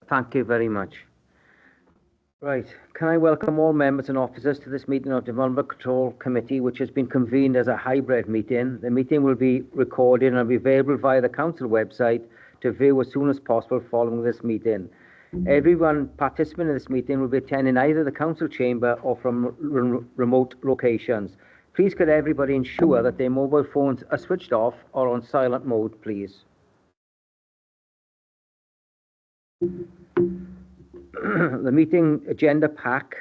Thank you very much. Right. Can I welcome all members and officers to this meeting of Development Control Committee, which has been convened as a hybrid meeting. The meeting will be recorded and will be available via the Council website to view as soon as possible following this meeting. Everyone participating in this meeting will be attending either the Council chamber or from remote locations. Please could everybody ensure that their mobile phones are switched off or on silent mode, please. The meeting agenda pack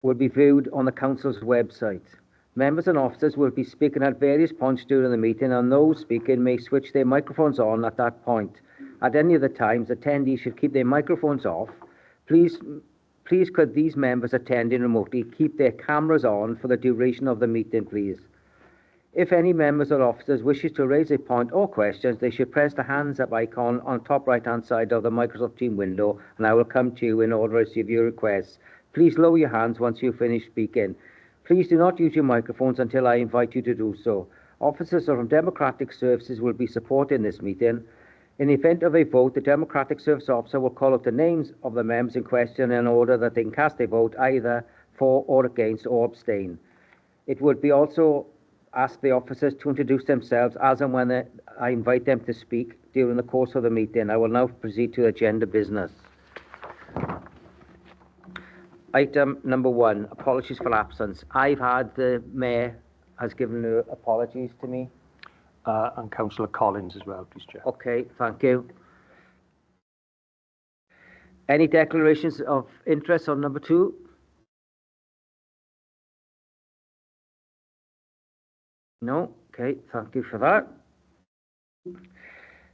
will be viewed on the Council's website. Members and officers will be speaking at various points during the meeting, and those speaking may switch their microphones on at that point. At any other times, attendees should keep their microphones off. Please could these members attending remotely keep their cameras on for the duration of the meeting, please. If any members or officers wishes to raise a point or questions, they should press the hands up icon on top right-hand side of the Microsoft Teams window, and I will come to you in order to receive your requests. Please lower your hands once you finish speaking. Please do not use your microphones until I invite you to do so. Officers from Democratic Services will be supporting this meeting. In the event of a vote, the Democratic Service Officer will call out the names of the members in question in order that they can cast a vote either for or against or abstain. It would be also ask the officers to introduce themselves as and when I invite them to speak during the course of the meeting. I will now proceed to agenda business. Item number 1, apologies for absence. I've had the Mayor has given her apologies to me. And Councillor Collins as well, please, Chair. Okay, thank you. Any declarations of interest on number 2? No? Okay, thank you for that.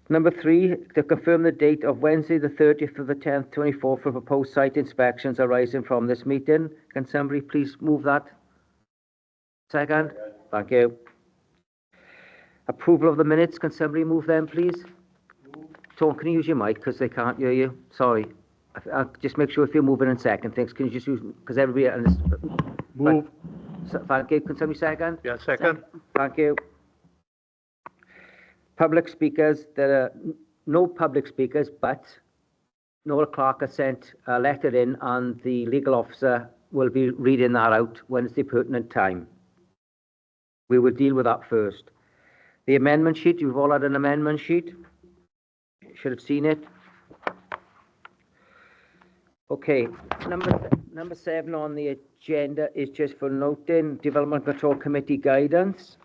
Number 3, to confirm the date of Wednesday the 30th of the 10th, 24 for proposed site inspections arising from this meeting. Can somebody please move that? Second? Thank you. Approval of the minutes. Can somebody move them, please? Tom, can you use your mic because they can't hear you? Sorry. I'll just make sure if you're moving in second things. Can you just use, because everybody... Move. Thank you. Can somebody second? Yeah, second. Thank you. Public speakers. There are no public speakers, but Nora Clark has sent a letter in and the legal officer will be reading that out when it's the pertinent time. We will deal with that first. The amendment sheet. You've all had an amendment sheet. Should have seen it. Okay. Number 7 on the agenda is just for noting Development Control Committee guidance.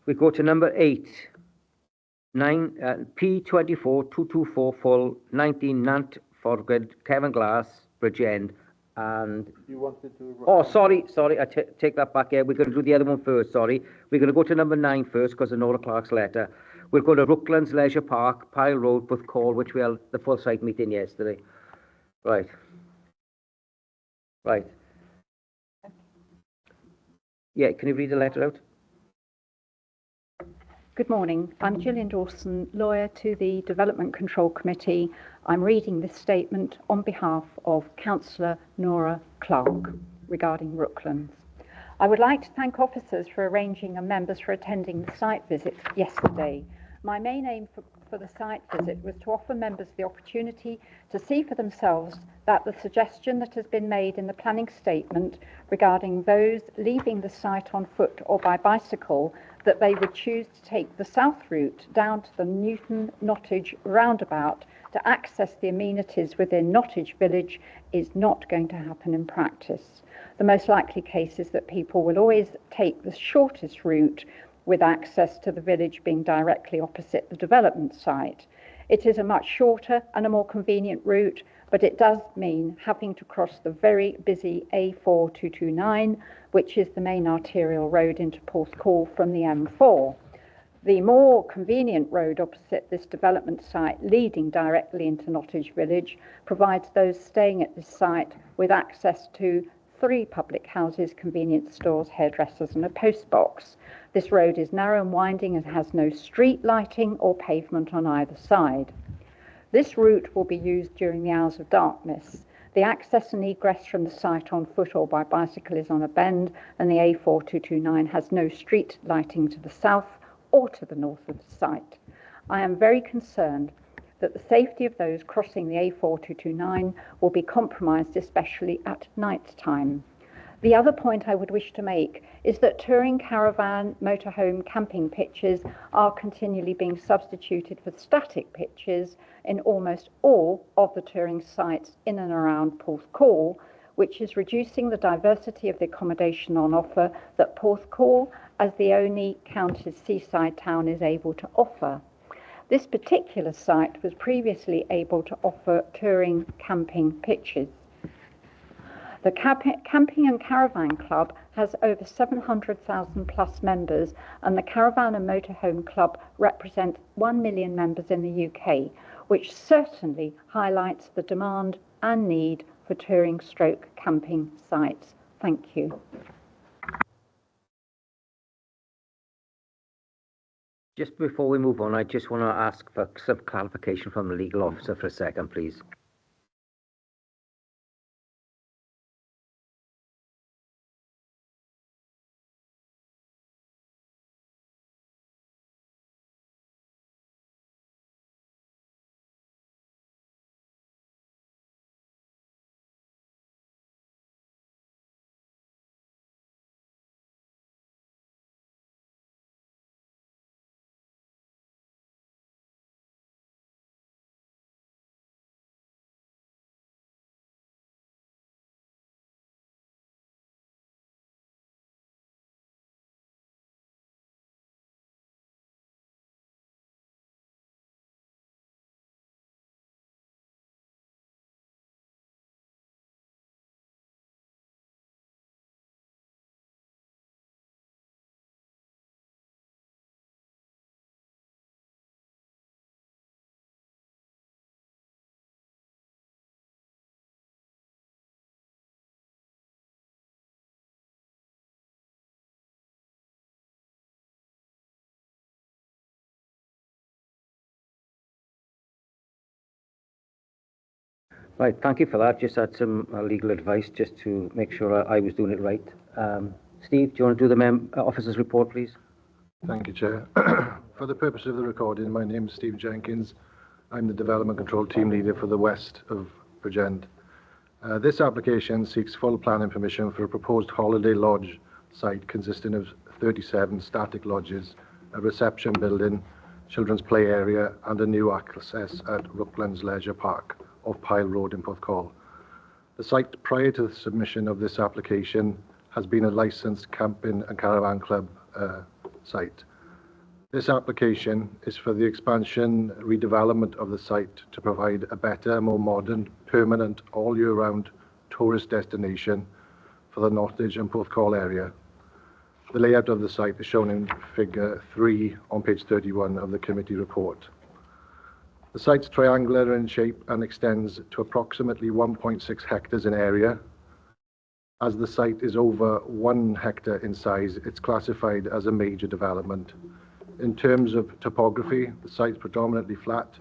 We go to number 8. P24224 full 19 Nant Forged Kevin Glass Bridge End. And you wanted to... Oh, sorry, I take that back here. We're going to do the other one first, sorry. We're going to go to number 9 first because of Nora Clark's letter. We'll go to Brooklands Leisure Park, Pyle Road, Booth Call, which we held the full site meeting yesterday. Right. Yeah, can you read the letter out? Good morning. I'm Gillian Dawson, lawyer to the Development Control Committee. I'm reading this statement on behalf of Councillor Nora Clark regarding Brooklands. I would like to thank officers for arranging and members for attending the site visit yesterday. My main aim for the site visit was to offer members the opportunity to see for themselves that the suggestion that has been made in the planning statement regarding those leaving the site on foot or by bicycle, that they would choose to take the south route down to the Newton Nottage roundabout to access the amenities within Nottage Village is not going to happen in practice. The most likely case is that people will always take the shortest route, with access to the village being directly opposite the development site. It is a much shorter and a more convenient route, but it does mean having to cross the very busy A4229, which is the main arterial road into Porthcawl from the M4. The more convenient road opposite this development site leading directly into Nottage Village provides those staying at this site with access to 3 public houses, convenience stores, hairdressers and a post box. This road is narrow and winding and has no street lighting or pavement on either side. This route will be used during the hours of darkness. The access and egress from the site on foot or by bicycle is on a bend, and the A4229 has no street lighting to the south or to the north of the site. I am very concerned that the safety of those crossing the A4229 will be compromised, especially at night time. The other point I would wish to make is that touring caravan, motorhome, camping pitches are continually being substituted for static pitches in almost all of the touring sites in and around Porthcawl, which is reducing the diversity of the accommodation on offer that Porthcawl, as the only county seaside town, is able to offer. This particular site was previously able to offer touring camping pitches. The Camping and Caravan Club has over 700,000 plus members, and the Caravan and Motorhome Club represent 1 million members in the UK, which certainly highlights the demand and need for touring stroke camping sites. Thank you. Just before we move on, I just want to ask for some clarification from the legal officer for a second, please. Right, thank you for that. Just had some legal advice just to make sure I was doing it right. Steve, do you want to do the officer's report, please? Thank you, Chair. For the purpose of the recording, my name is Steve Jenkins. I'm the Development Control Team Leader for the west of Bridgend. This application seeks full planning permission for a proposed holiday lodge site consisting of 37 static lodges, a reception building, children's play area, and a new access at Rooklands Leisure Park off Pyle Road in Porthcawl. The site prior to the submission of this application has been a licensed camping and caravan club site. This application is for the expansion, redevelopment of the site to provide a better, more modern, permanent, all year round tourist destination for the Nottage and Porthcawl area. The layout of the site is shown in figure 3 on page 31 of the committee report. The site's triangular in shape and extends to approximately 1.6 hectares in area. As the site is over 1 hectare in size, it's classified as a major development. In terms of topography, the site is predominantly flat,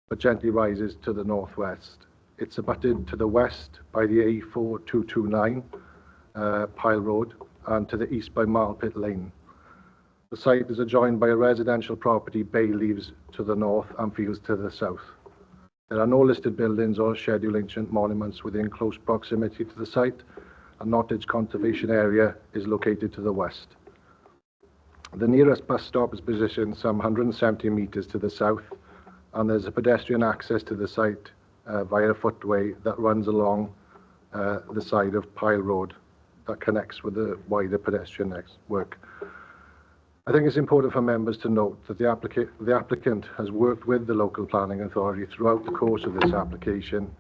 but gently rises to the northwest. It's abutted to the west by the A4229 Pyle Road and to the east by Marlpit Lane. The site is adjoined by a residential property, Bayleaves, to the north and Fields to the south. There are no listed buildings or scheduled ancient monuments within close proximity to the site, and Nottage Conservation Area is located to the west. The nearest bus stop is positioned some 170 metres to the south, and there's a pedestrian access to the site via a footway that runs along the side of Pyle Road that connects with the wider pedestrian network. I think it's important for members to note that the applicant has worked with the local planning authority throughout the course of this application,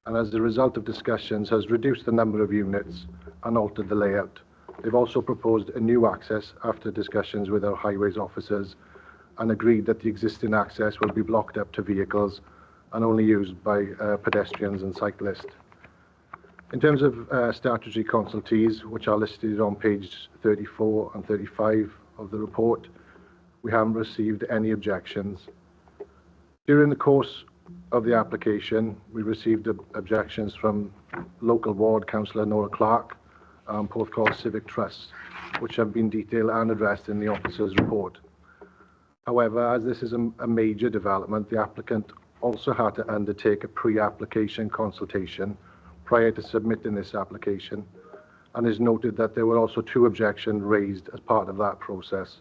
and as a result of discussions has reduced the number of units and altered the layout. They've also proposed a new access after discussions with our highways officers and agreed that the existing access will be blocked up to vehicles and only used by pedestrians and cyclists. In terms of statutory consultees, which are listed on page 34 and 35 of the report, we haven't received any objections. During the course of the application, we received objections from local ward councillor Nora Clark and Porthcawl Civic Trust, which have been detailed and addressed in the officer's report. However, as this is a major development, the applicant also had to undertake a pre-application consultation prior to submitting this application, and is noted that there were also 2 objections raised as part of that process.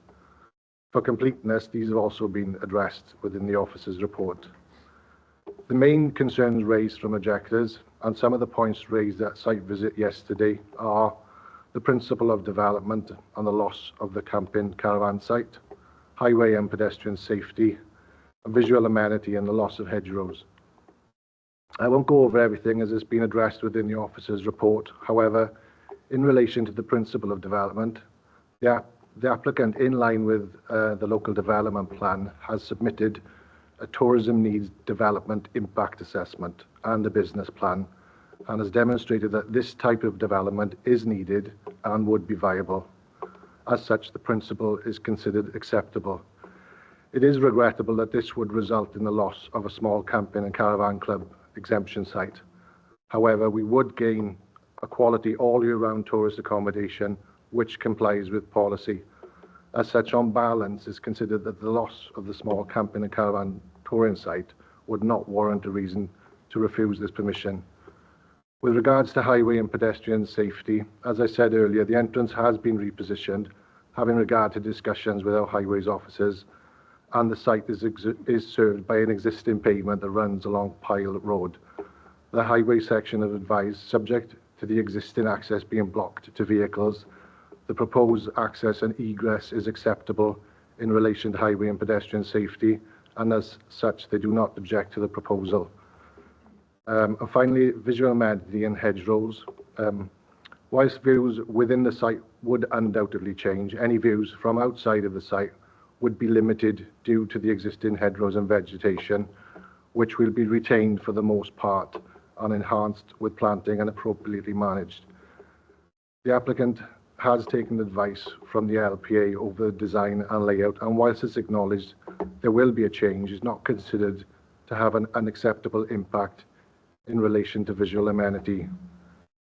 For completeness, these have also been addressed within the officer's report. The main concerns raised from objectors, and some of the points raised at site visit yesterday, are the principle of development and the loss of the camping caravan site, highway and pedestrian safety, visual amenity and the loss of hedgerows. I won't go over everything as it's been addressed within the officer's report. However, in relation to the principle of development, the applicant, in line with the local development plan, has submitted a tourism needs development impact assessment and a business plan, and has demonstrated that this type of development is needed and would be viable. As such, the principle is considered acceptable. It is regrettable that this would result in the loss of a small camping and caravan club exemption site. However, we would gain a quality all-year-round tourist accommodation which complies with policy. As such, on balance, is considered that the loss of the small camping and caravan touring site would not warrant a reason to refuse this permission. With regards to highway and pedestrian safety, as I said earlier, the entrance has been repositioned, having regard to discussions with our highways officers, and the site is served by an existing pavement that runs along Pyle Road. The highway section is advised, subject to the existing access being blocked to vehicles, the proposed access and egress is acceptable in relation to highway and pedestrian safety, and as such, they do not object to the proposal. And finally, visual amenity and hedgerows. Whilst views within the site would undoubtedly change, any views from outside of the site would be limited due to the existing hedgerows and vegetation, which will be retained for the most part and enhanced with planting and appropriately managed. The applicant has taken advice from the LPA over the design and layout, and whilst it's acknowledged there will be a change, is not considered to have an unacceptable impact in relation to visual amenity.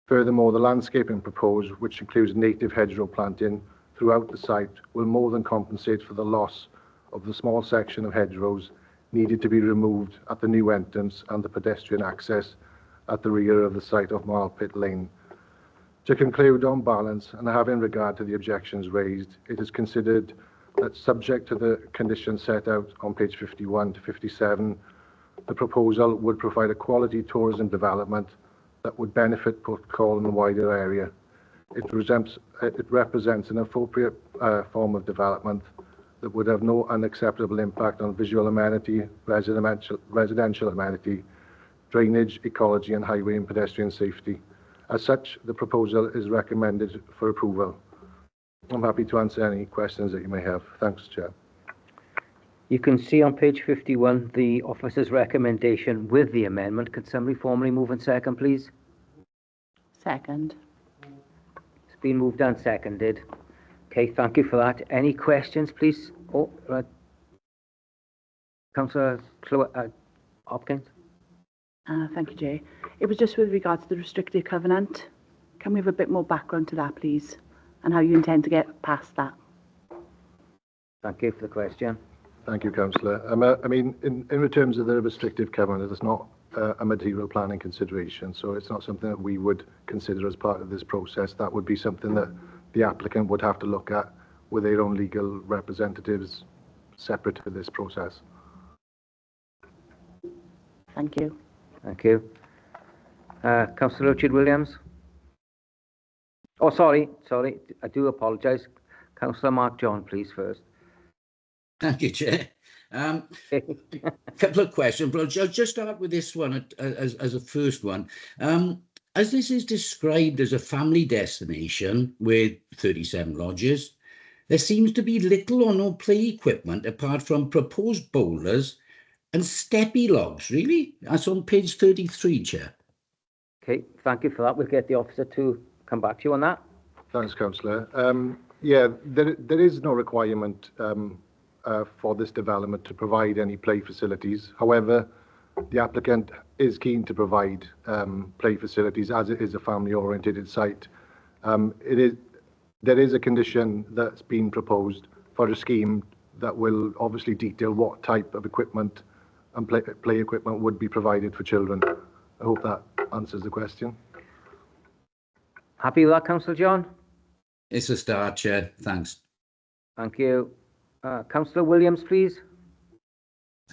Furthermore, the landscaping proposed, which includes native hedgerow planting throughout the site, will more than compensate for the loss of the small section of hedgerows needed to be removed at the new entrance and the pedestrian access at the rear of the site of Marlpit Lane. To conclude, on balance, and having regard to the objections raised, it is considered that, subject to the conditions set out on page 51 to 57, the proposal would provide a quality tourism development that would benefit Porthcawl and the wider area. It represents an appropriate form of development that would have no unacceptable impact on visual amenity, residential amenity, drainage, ecology and highway and pedestrian safety. As such, the proposal is recommended for approval. I'm happy to answer any questions that you may have. Thanks, Chair. You can see on page 51 the officer's recommendation with the amendment. Could somebody formally move and second, please? Second. It's been moved and seconded. Okay, thank you for that. Any questions, please? Oh, right. Councillor Hopkins. Thank you, Jay. It was just with regards to the restrictive covenant. Can we have a bit more background to that, please, and how you intend to get past that? Thank you for the question. Thank you, Councillor. I mean, in terms of the restrictive covenant, it's not a material planning consideration, so it's not something that we would consider as part of this process. That would be something that the applicant would have to look at with their own legal representatives separate to this process. Thank you. Thank you. Councillor Richard Williams. Oh, sorry, I do apologise. Councillor Mark John, please, first. Thank you, Chair. A couple of questions, but I'll just start with this one as a first one. As this is described as a family destination with 37 lodges, there seems to be little or no play equipment apart from proposed boulders and steppy logs, really? That's on page 33, Chair. Okay, thank you for that. We'll get the officer to come back to you on that. Thanks, Councillor. Yeah, there is no requirement for this development to provide any play facilities. However, the applicant is keen to provide play facilities as it is a family-oriented site. There is a condition that's been proposed for a scheme that will obviously detail what type of equipment and play equipment would be provided for children. I hope that answers the question. Happy with that, Councillor John? It's a start, Chair. Thanks. Thank you. Councillor Williams, please.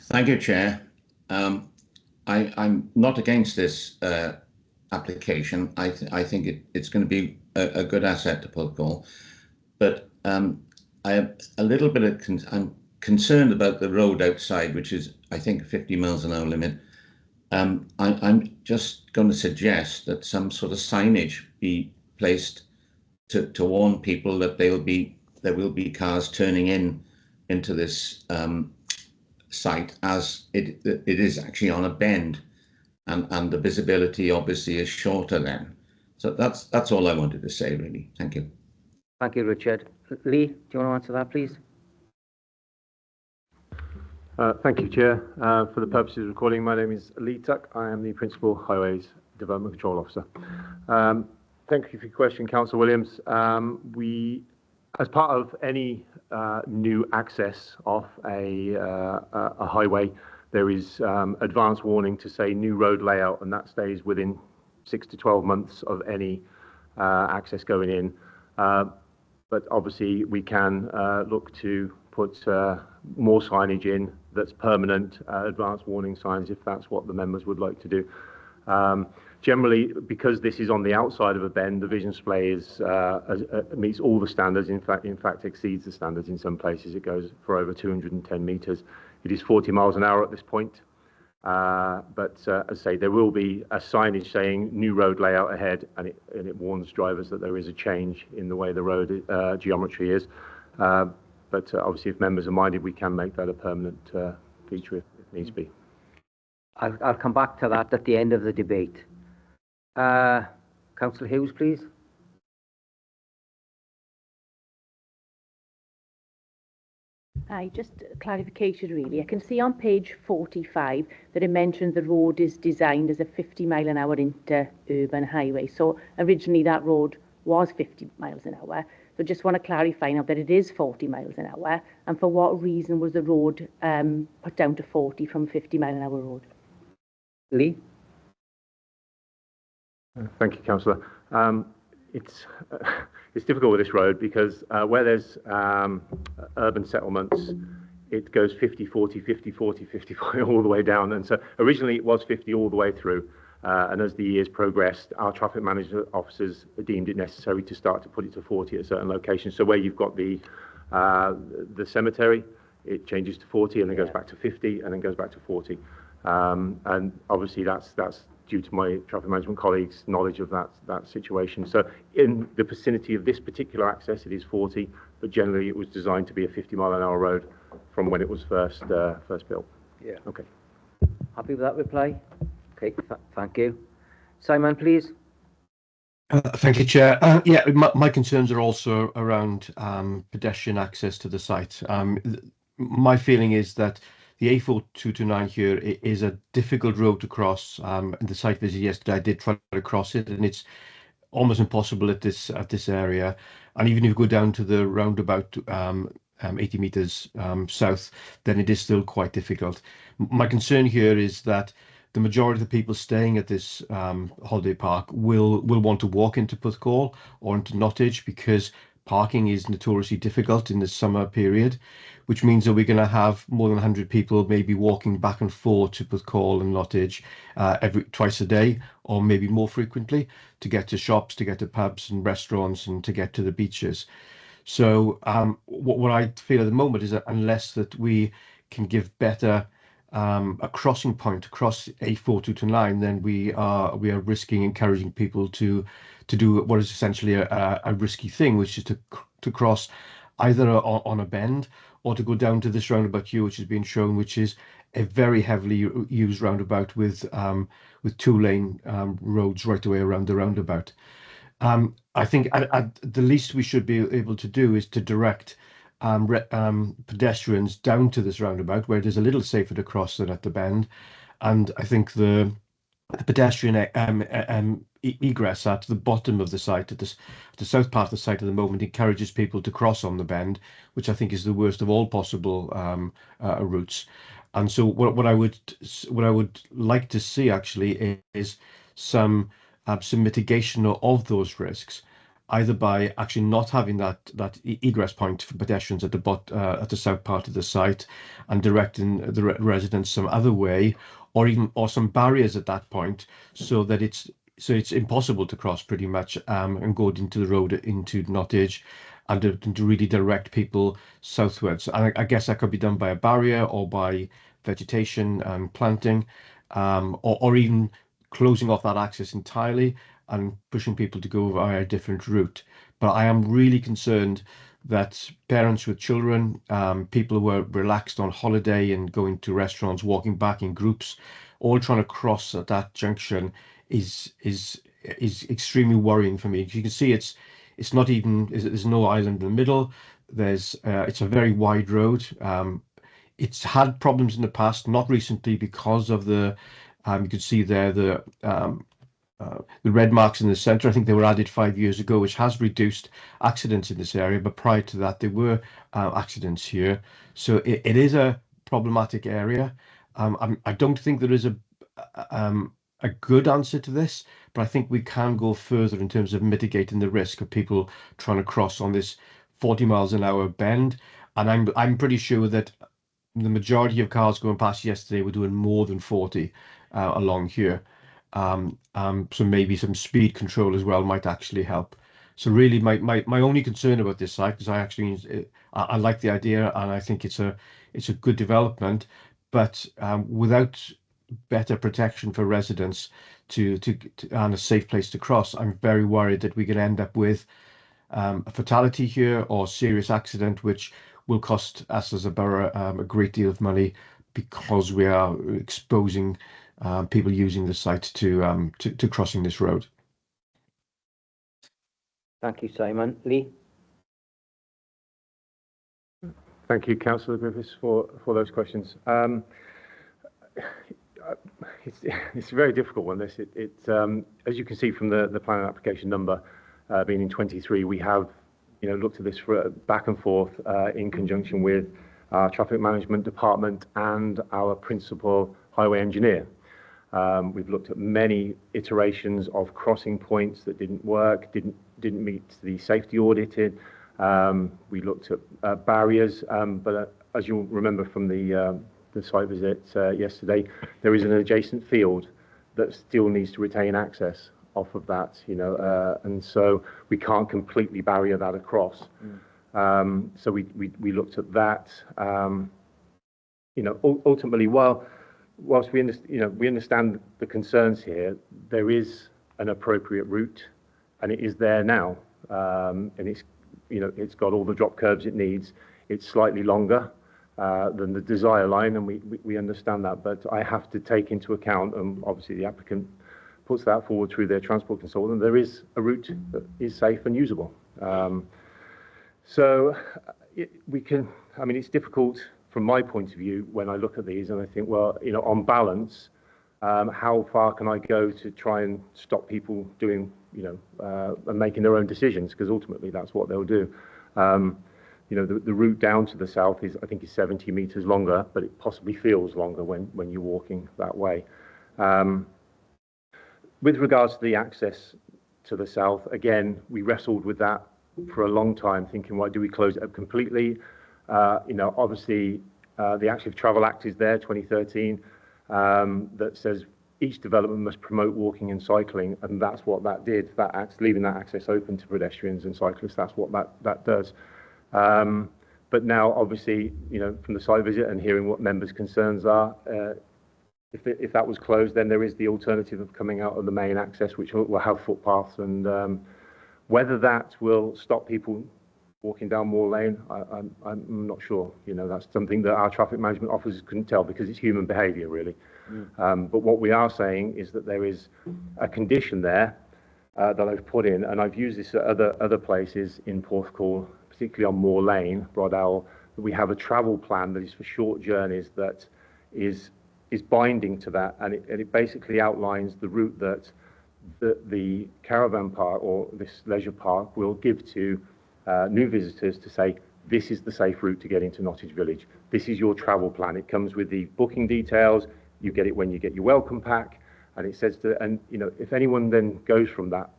Thank you, Chair. I'm not against this application. I think it's going to be a good asset to Porthcawl, but I have a little bit of I'm concerned about the road outside, which is, I think, 50 miles an hour limit. I'm just going to suggest that some sort of signage be placed to warn people that there will be cars turning into this site, as it is actually on a bend, and the visibility obviously is shorter then. So that's all I wanted to say, really. Thank you. Thank you, Richard. Lee, do you want to answer that, please? Thank you, Chair. For the purposes of recording, my name is Lee Tuck. I am the Principal Highways Development Control Officer. Thank you for your question, Councillor Williams. We, as part of any new access off a highway, there is advance warning to say new road layout, and that stays within 6 to 12 months of any access going in. But obviously we can look to put more signage in that's permanent, advance warning signs, if that's what the members would like to do. Generally, because this is on the outside of a bend, the vision display is meets all the standards. In fact, exceeds the standards in some places. It goes for over 210 metres. It is 40 miles an hour at this point. But as I say, there will be a signage saying new road layout ahead, and it warns drivers that there is a change in the way the road geometry is. But obviously, if members are minded, we can make that a permanent feature if needs be. I'll come back to that at the end of the debate. Councillor Hughes, please. Just clarification really. I can see on page 45 that it mentions the road is designed as a 50 mile an hour inter-urban highway. So originally that road was 50 miles an hour. So just want to clarify now that it is 40 miles an hour. And for what reason was the road put down to 40 from 50 mile an hour road? Lee? Thank you, Councillor. It's difficult with this road because where there's urban settlements, it goes 50, 40, 50, 40, 50, 40 all the way down. And so originally it was 50 all the way through. And as the years progressed, our traffic management officers deemed it necessary to start to put it to 40 at certain locations. So where you've got the cemetery, it changes to 40 and then goes back to 50 and then goes back to 40. And obviously that's due to my traffic management colleagues' knowledge of that situation. So in the vicinity of this particular access, it is 40, but generally it was designed to be a 50 mile an hour road from when it was first built. Yeah. Okay. Happy with that reply? Okay, thank you. Simon, please. Thank you, Chair. Yeah, my concerns are also around pedestrian access to the site. My feeling is that the A4229 here is a difficult road to cross. In the site visit yesterday, I did try to cross it, and it's almost impossible at this area. And even if you go down to the roundabout 80 metres south, then it is still quite difficult. My concern here is that the majority of the people staying at this holiday park will want to walk into Porthcawl or into Nottage, because parking is notoriously difficult in the summer period, which means that we're going to have more than 100 people maybe walking back and forth to Porthcawl and Nottage twice a day, or maybe more frequently, to get to shops, to get to pubs and restaurants, and to get to the beaches. So what I feel at the moment is that unless that we can give better a crossing point across A4229, then we are risking encouraging people to do what is essentially a risky thing, which is to cross either on a bend or to go down to this roundabout here, which has been shown, which is a very heavily used roundabout with 2-lane roads right away around the roundabout. I think at the least we should be able to do is to direct pedestrians down to this roundabout, where it is a little safer to cross than at the bend. And I think the the pedestrian egress at the bottom of the site, at the south part of the site at the moment, encourages people to cross on the bend, which I think is the worst of all possible routes. And so what I would like to see actually is some mitigation of those risks, either by actually not having that egress point for pedestrians at the south part of the site and directing the residents some other way, or some barriers at that point, so that it's impossible to cross pretty much and go into the road into Nottage, and to really direct people southwards. And I guess that could be done by a barrier or by vegetation and planting, or even closing off that access entirely and pushing people to go via a different route. But I am really concerned that parents with children, people who are relaxed on holiday and going to restaurants, walking back in groups, all trying to cross at that junction is extremely worrying for me. You can see it's not even, there's no island in the middle. It's a very wide road. It's had problems in the past, not recently, because of the you could see there the red marks in the centre. I think they were added 5 years ago, which has reduced accidents in this area. But prior to that, there were accidents here. So it is a problematic area. I don't think there is a good answer to this, but I think we can go further in terms of mitigating the risk of people trying to cross on this 40 miles an hour bend. And I'm pretty sure that the majority of cars going past yesterday were doing more than 40 along here. So maybe some speed control as well might actually help. So really, my only concern about this site, because I like the idea and I think it's a good development, but without better protection for residents and a safe place to cross, I'm very worried that we can end up with a fatality here or serious accident, which will cost us as a borough a great deal of money, because we are exposing people using the site to crossing this road. Thank you, Simon. Lee? Thank you, Councillor Griffiths, for those questions. It's a very difficult one. This, as you can see from the planning application number being in 23, we have looked at this for back and forth in conjunction with our traffic management department and our principal highway engineer. We've looked at many iterations of crossing points that didn't work, didn't meet the safety audited. We looked at barriers, but as you'll remember from the site visit yesterday, there is an adjacent field that still needs to retain access off of that, and so we can't completely barrier that across. So we looked at that. Ultimately, whilst we understand the concerns here, there is an appropriate route, and it is there now, and it's got all the drop curbs it needs. It's slightly longer than the desire line, and we understand that, but I have to take into account, and obviously the applicant puts that forward through their transport consultant, there is a route that is safe and usable. So it's difficult from my point of view when I look at these and I think, well, on balance, how far can I go to try and stop people doing, and making their own decisions, because ultimately that's what they'll do. The route down to the south I think is 70 meters longer, but it possibly feels longer when you're walking that way. With regards to the access to the south, again, we wrestled with that for a long time, thinking, why do we close it up completely? Obviously, the Active Travel Act is there, 2013, that says each development must promote walking and cycling, and that's what that did. That acts, leaving that access open to pedestrians and cyclists, that's what that does. But now, obviously, from the site visit and hearing what members' concerns are, if that was closed, then there is the alternative of coming out of the main access, which will have footpaths, and whether that will stop people walking down Moor Lane, I'm not sure. That's something that our traffic management officers couldn't tell, because it's human behaviour, really. But what we are saying is that there is a condition there that I've put in, and I've used this at other places in Porthcawl, particularly on Moor Lane, Brod Owl, that we have a travel plan that is for short journeys that is is binding to that, and it basically outlines the route that the caravan park or this leisure park will give to new visitors to say, this is the safe route to get into Nottage Village. This is your travel plan. It comes with the booking details. You get it when you get your welcome pack, and it says to, and you know, if anyone then goes from that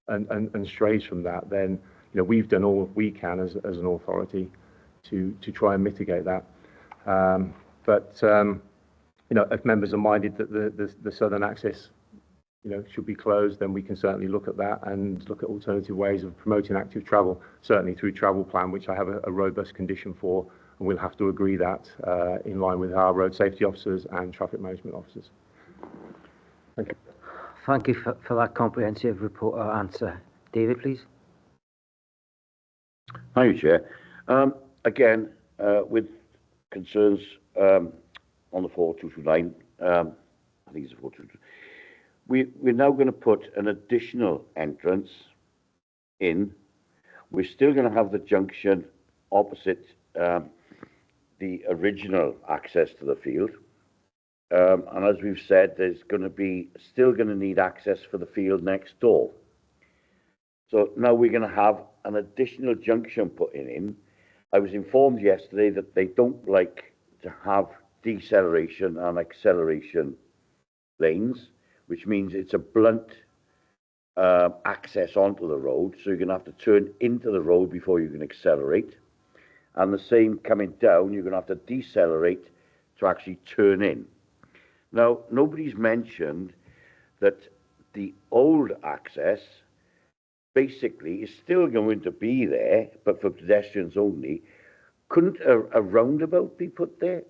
and strays from that, then you know, we've done all we can as an authority to try and mitigate that. You know, if members are minded that the southern access, you know, should be closed, then we can certainly look at that and look at alternative ways of promoting active travel, certainly through travel plan, which I have a robust condition for, and we'll have to agree that in line with our road safety officers and traffic management officers. Thank you. Thank you for that comprehensive report answer. David, please. Thank you, Chair. Again, with concerns on the 4229, I think it's a 4229, we're now going to put an additional entrance in. We're still going to have the junction opposite the original access to the field. And as we've said, there's going to be still going to need access for the field next door. So now we're going to have an additional junction put in. I was informed yesterday that they don't like to have deceleration and acceleration lanes, which means it's a blunt access onto the road. So you're going to have to turn into the road before you can accelerate. And the same coming down, you're going to have to decelerate to actually turn in. Now, nobody's mentioned that the old access basically is still going to be there, but for pedestrians only. Couldn't a roundabout be put there?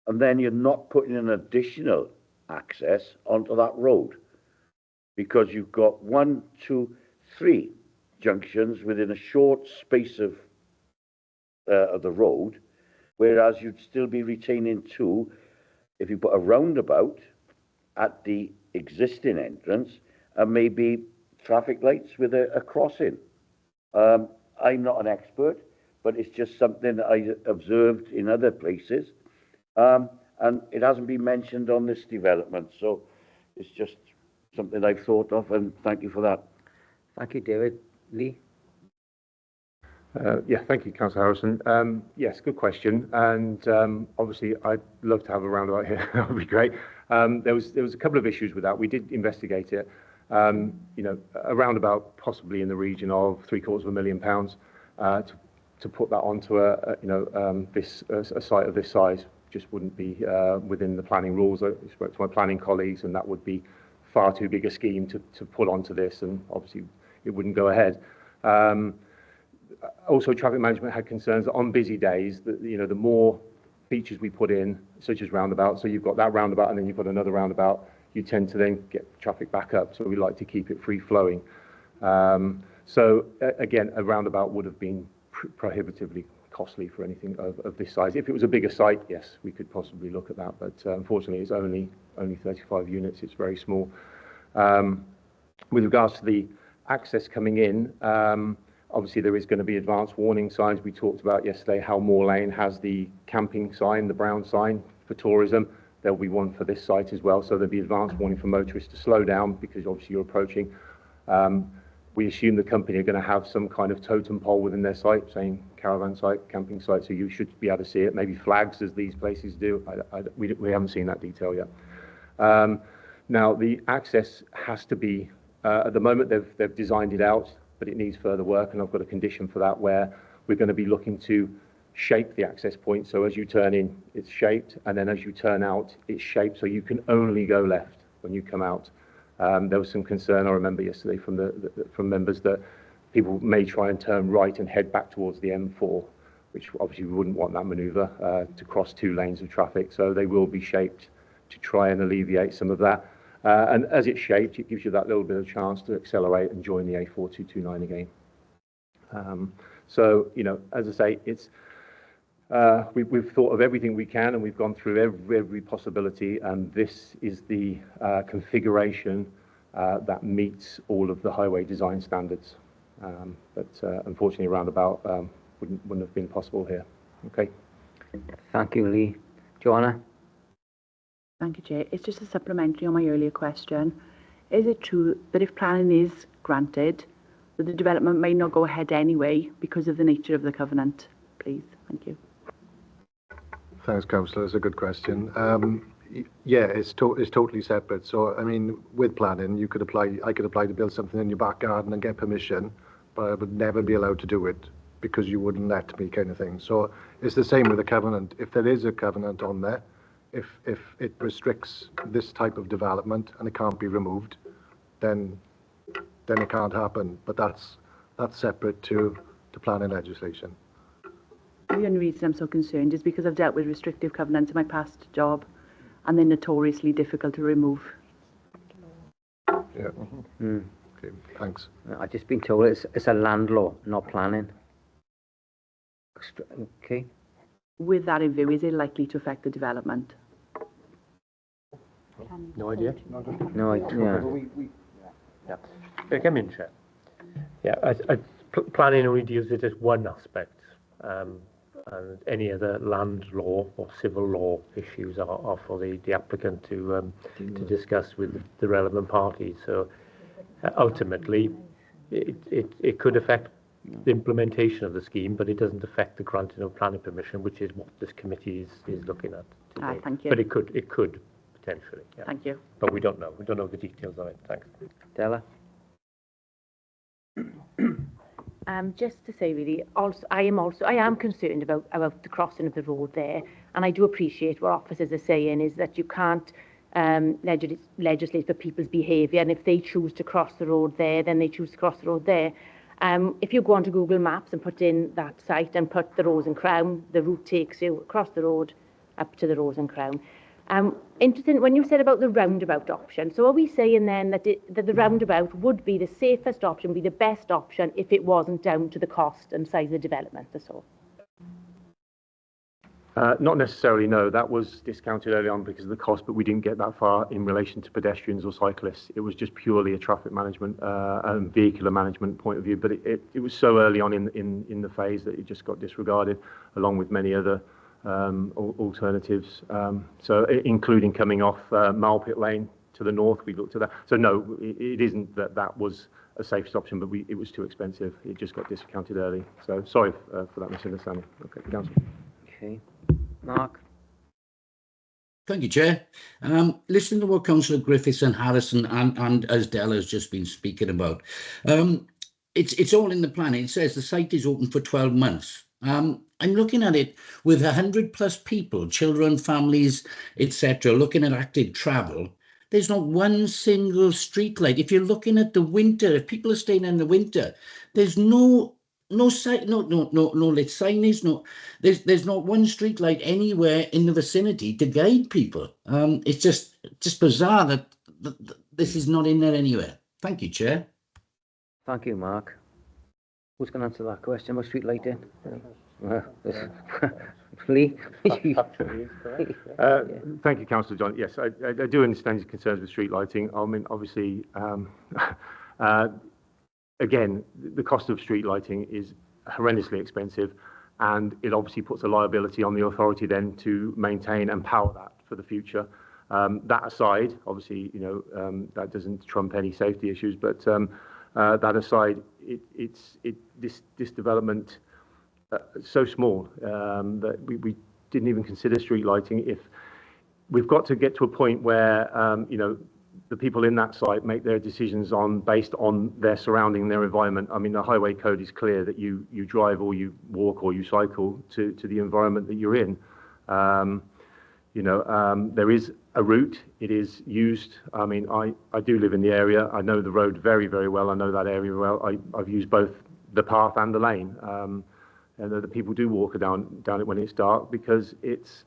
And then you're not putting an additional access onto that road, because you've got 1, 2, 3 junctions within a short space of the road, whereas you'd still be retaining 2 if you put a roundabout at the existing entrance and maybe traffic lights with a crossing. I'm not an expert, but it's just something that I observed in other places. And it hasn't been mentioned on this development, so it's just something I've thought of, and thank you for that. Thank you, David. Lee? Yeah, thank you, Councillor Harrison. Yes, good question, and obviously I'd love to have a roundabout here. That would be great. There was a couple of issues with that. We did investigate it. You know, a roundabout possibly in the region of £750,000 to put that onto a site of this size just wouldn't be within the planning rules. I spoke to my planning colleagues, and that would be far too big a scheme to put onto this, and obviously it wouldn't go ahead. Also, traffic management had concerns that on busy days, that you know, the more features we put in, such as roundabouts, so you've got that roundabout and then you've got another roundabout, you tend to then get traffic back up. So we like to keep it free flowing. Again, a roundabout would have been prohibitively costly for anything of this size. If it was a bigger site, yes, we could possibly look at that, but unfortunately it's only 35 units. It's very small. With regards to the access coming in, obviously there is going to be advanced warning signs. We talked about yesterday how Moor Lane has the camping sign, the brown sign for tourism. There'll be one for this site as well, so there'll be advanced warning for motorists to slow down, because obviously you're approaching. We assume the company are going to have some kind of totem pole within their site saying caravan site, camping site, so you should be able to see it. Maybe flags, as these places do. We haven't seen that detail yet. Now, the access has to be, at the moment they've designed it out, but it needs further work, and I've got a condition for that where we're going to be looking to shape the access point. So as you turn in, it's shaped, and then as you turn out, it's shaped, so you can only go left when you come out. There was some concern, I remember yesterday, from members that people may try and turn right and head back towards the M4, which obviously we wouldn't want that manoeuvre to cross 2 lanes of traffic. So they will be shaped to try and alleviate some of that. And as it's shaped, it gives you that little bit of chance to accelerate and join the A4229 again. So, you know, as I say, it's we've thought of everything we can, and we've gone through every possibility, and this is the configuration that meets all of the highway design standards. But unfortunately, a roundabout wouldn't have been possible here. Okay. Thank you, Lee. Joanna? Thank you, Chair. It's just a supplementary on my earlier question. Is it true that if planning is granted, that the development may not go ahead anyway because of the nature of the covenant? Please. Thank you. Thanks, Councillor. It's a good question. Yeah, it's totally separate. So, I mean, with planning, I could apply to build something in your back garden and get permission, but I would never be allowed to do it because you wouldn't let me, kind of thing. So it's the same with the covenant. If there is a covenant on there, if it restricts this type of development and it can't be removed, then it can't happen. But that's separate to planning legislation. The only reason I'm so concerned is because I've dealt with restrictive covenants in my past job, and they're notoriously difficult to remove. Yeah. Okay, thanks. I've just been told it's a land law, not planning. Okay. With that in view, is it likely to affect the development? No idea. No, Yeah. Come in, Chair. Yeah, planning only deals with it one aspect, and any other land law or civil law issues are for the applicant to discuss with the relevant parties. So ultimately, it could affect the implementation of the scheme, but it doesn't affect the granting of planning permission, which is what this committee is looking at today. Thank you. But it could potentially. Yeah. Thank you. But we don't know. We don't know the details of it. Thanks. Della? Just to say, really, I am concerned about the crossing of the road there, and I do appreciate what officers are saying is that you can't legislate for people's behaviour, and if they choose to cross the road there, then they choose to cross the road there. If you go onto Google Maps and put in that site and put the Rose and Crown, the route takes you across the road up to the Rose and Crown. Interesting when you said about the roundabout option. So are we saying then that the roundabout would be the safest option, be the best option if it wasn't down to the cost and size of the development or so? Not necessarily, no. That was discounted early on because of the cost, but we didn't get that far in relation to pedestrians or cyclists. It was just purely a traffic management and vehicular management point of view. But it was so early on in the phase that it just got disregarded, along with many other alternatives. So including coming off Marlpit Lane to the north, we looked at that. So no, it isn't that was a safest option, but it was too expensive. It just got discounted early. So sorry for that misunderstanding. Okay, Councillor. Okay. Mark? Thank you, Chair. Listening to what Councillor Griffiths and Harrison and as Della has just been speaking about, it's all in the plan. It says the site is open for 12 months. I'm looking at it with 100+ people, children, families, etc., looking at active travel. There's not one single street light. If you're looking at the winter, if people are staying in the winter, there's no lit signage. No, there's not one street light anywhere in the vicinity to guide people. It's just bizarre that this is not in there anywhere. Thank you, Chair. Thank you, Mark. Who's going to answer that question? What street light in? Lee? Thank you, Councillor John. Yes, I do understand your concerns with street lighting. I mean, obviously, again, the cost of street lighting is horrendously expensive, and it obviously puts a liability on the authority then to maintain and power that for the future. That aside, obviously, that doesn't trump any safety issues, but that aside, this development so small that we didn't even consider street lighting. If we've got to get to a point where the people in that site make their decisions based on their surrounding, their environment. I mean, the highway code is clear that you drive or you walk or you cycle to the environment that you're in. There is a route. It is used. I mean, I do live in the area. I know the road very, very well. I know that area well. I've used both the path and the lane. And the people do walk down it when it's dark because it's,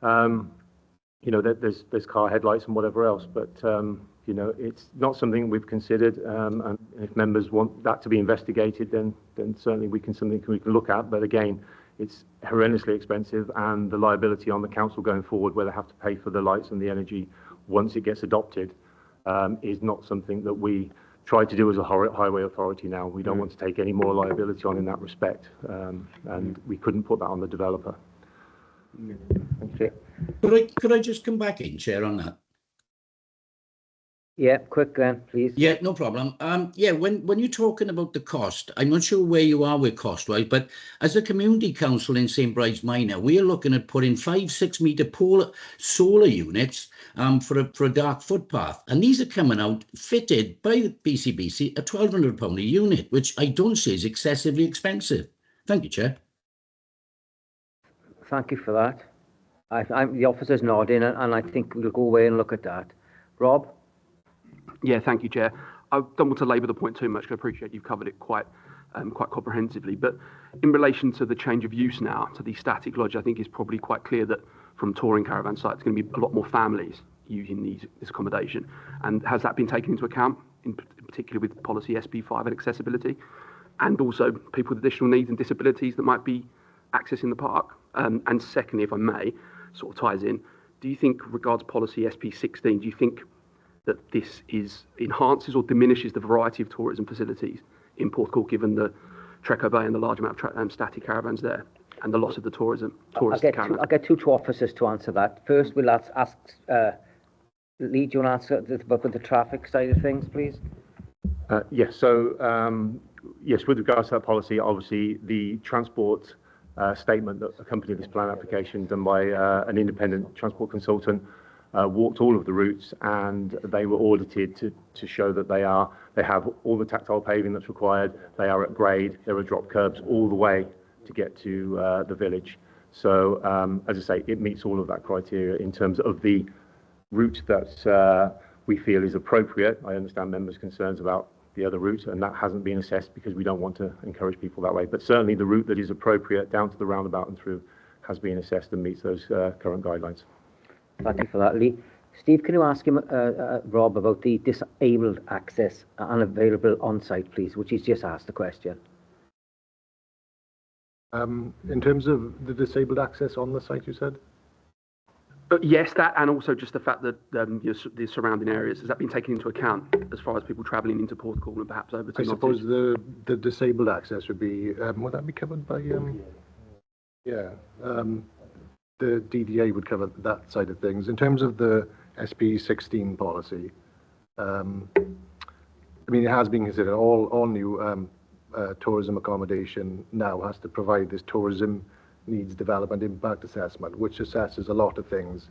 there's car headlights and whatever else. But, it's not something we've considered. And if members want that to be investigated, then certainly we can look at. But again, it's horrendously expensive, and the liability on the council going forward, where they have to pay for the lights and the energy once it gets adopted, is not something that we try to do as a highway authority now. We don't want to take any more liability on in that respect, and we couldn't put that on the developer. Okay. Could I just come back in, Chair, on that? Yeah, quick, Glenn, please. Yeah, no problem. Yeah, when you're talking about the cost, I'm not sure where you are with cost, right? But as a community council in St Bride's Minor, we are looking at putting 5-6 metre solar units for a dark footpath, and these are coming out fitted by the BCBC at £1,200 a unit, which I don't see is excessively expensive. Thank you, Chair. Thank you for that. The officer's nodding, and I think we'll go away and look at that. Rob? Yeah, thank you, Chair. I don't want to labour the point too much, because I appreciate you've covered it quite comprehensively. But in relation to the change of use now to the static lodge, I think it's probably quite clear that from touring caravan sites, there's going to be a lot more families using this accommodation. And has that been taken into account, in particular with policy SB5 and accessibility, and also people with additional needs and disabilities that might be accessing the park? And secondly, if I may, sort of ties in, do you think, regards policy SP16, do you think that this enhances or diminishes the variety of tourism facilities in Porthcawl, given the Treco Bay and the large amount of static caravans there, and the loss of the tourism? I'll get two officers to answer that. First, we'll ask Lee, do you want to answer about the traffic side of things, please? Yes. So, yes, with regards to that policy, obviously the transport statement that accompanied this plan application, done by an independent transport consultant, walked all of the routes, and they were audited to show that they have all the tactile paving that's required. They are at grade. There are drop curbs all the way to get to the village. So, as I say, it meets all of that criteria in terms of the route that we feel is appropriate. I understand members' concerns about the other route, and that hasn't been assessed because we don't want to encourage people that way. But certainly the route that is appropriate down to the roundabout and through has been assessed and meets those current guidelines. Thank you for that, Lee. Steve, can you ask him, Rob, about the disabled access unavailable on-site, please, which he's just asked the question. In terms of the disabled access on the site, you said? Yes, that, and also just the fact that the surrounding areas, has that been taken into account as far as people travelling into Porthcawl and perhaps over to? I suppose the disabled access would be, would that be covered by, the DDA would cover that side of things. In terms of the SP16 policy, I mean, it has been considered all new tourism accommodation now has to provide this tourism needs development impact assessment, which assesses a lot of things,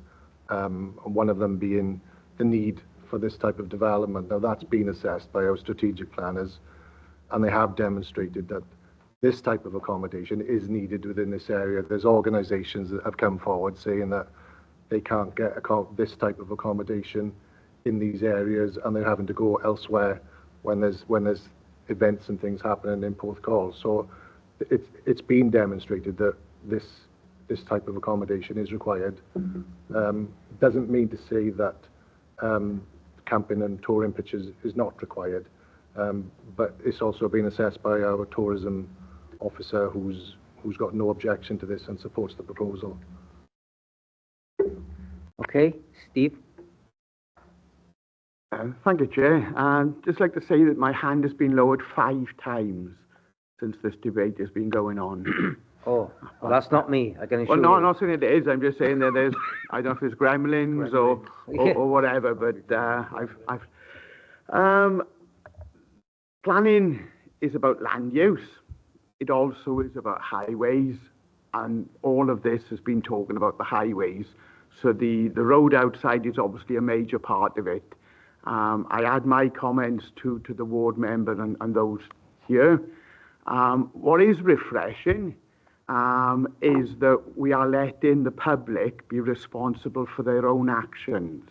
and one of them being the need for this type of development. Now, that's been assessed by our strategic planners, and they have demonstrated that this type of accommodation is needed within this area. There's organisations that have come forward saying that they can't get this type of accommodation in these areas, and they're having to go elsewhere when there's events and things happening in Porthcawl. So it's been demonstrated that this type of accommodation is required. Doesn't mean to say that camping and touring pitches is not required, but it's also been assessed by our tourism officer, who's got no objection to this and supports the proposal. Okay, Steve. Thank you, Chair. I'd just like to say that my hand has been lowered 5 times since this debate has been going on. Oh, well, that's not me, I can assure you. Well, no, I'm not saying it is. I'm just saying that there's, I don't know if it's gremlins or whatever, but planning is about land use. It also is about highways, and all of this has been talking about the highways. So the road outside is obviously a major part of it. I add my comments to the ward member and those here. What is refreshing is that we are letting the public be responsible for their own actions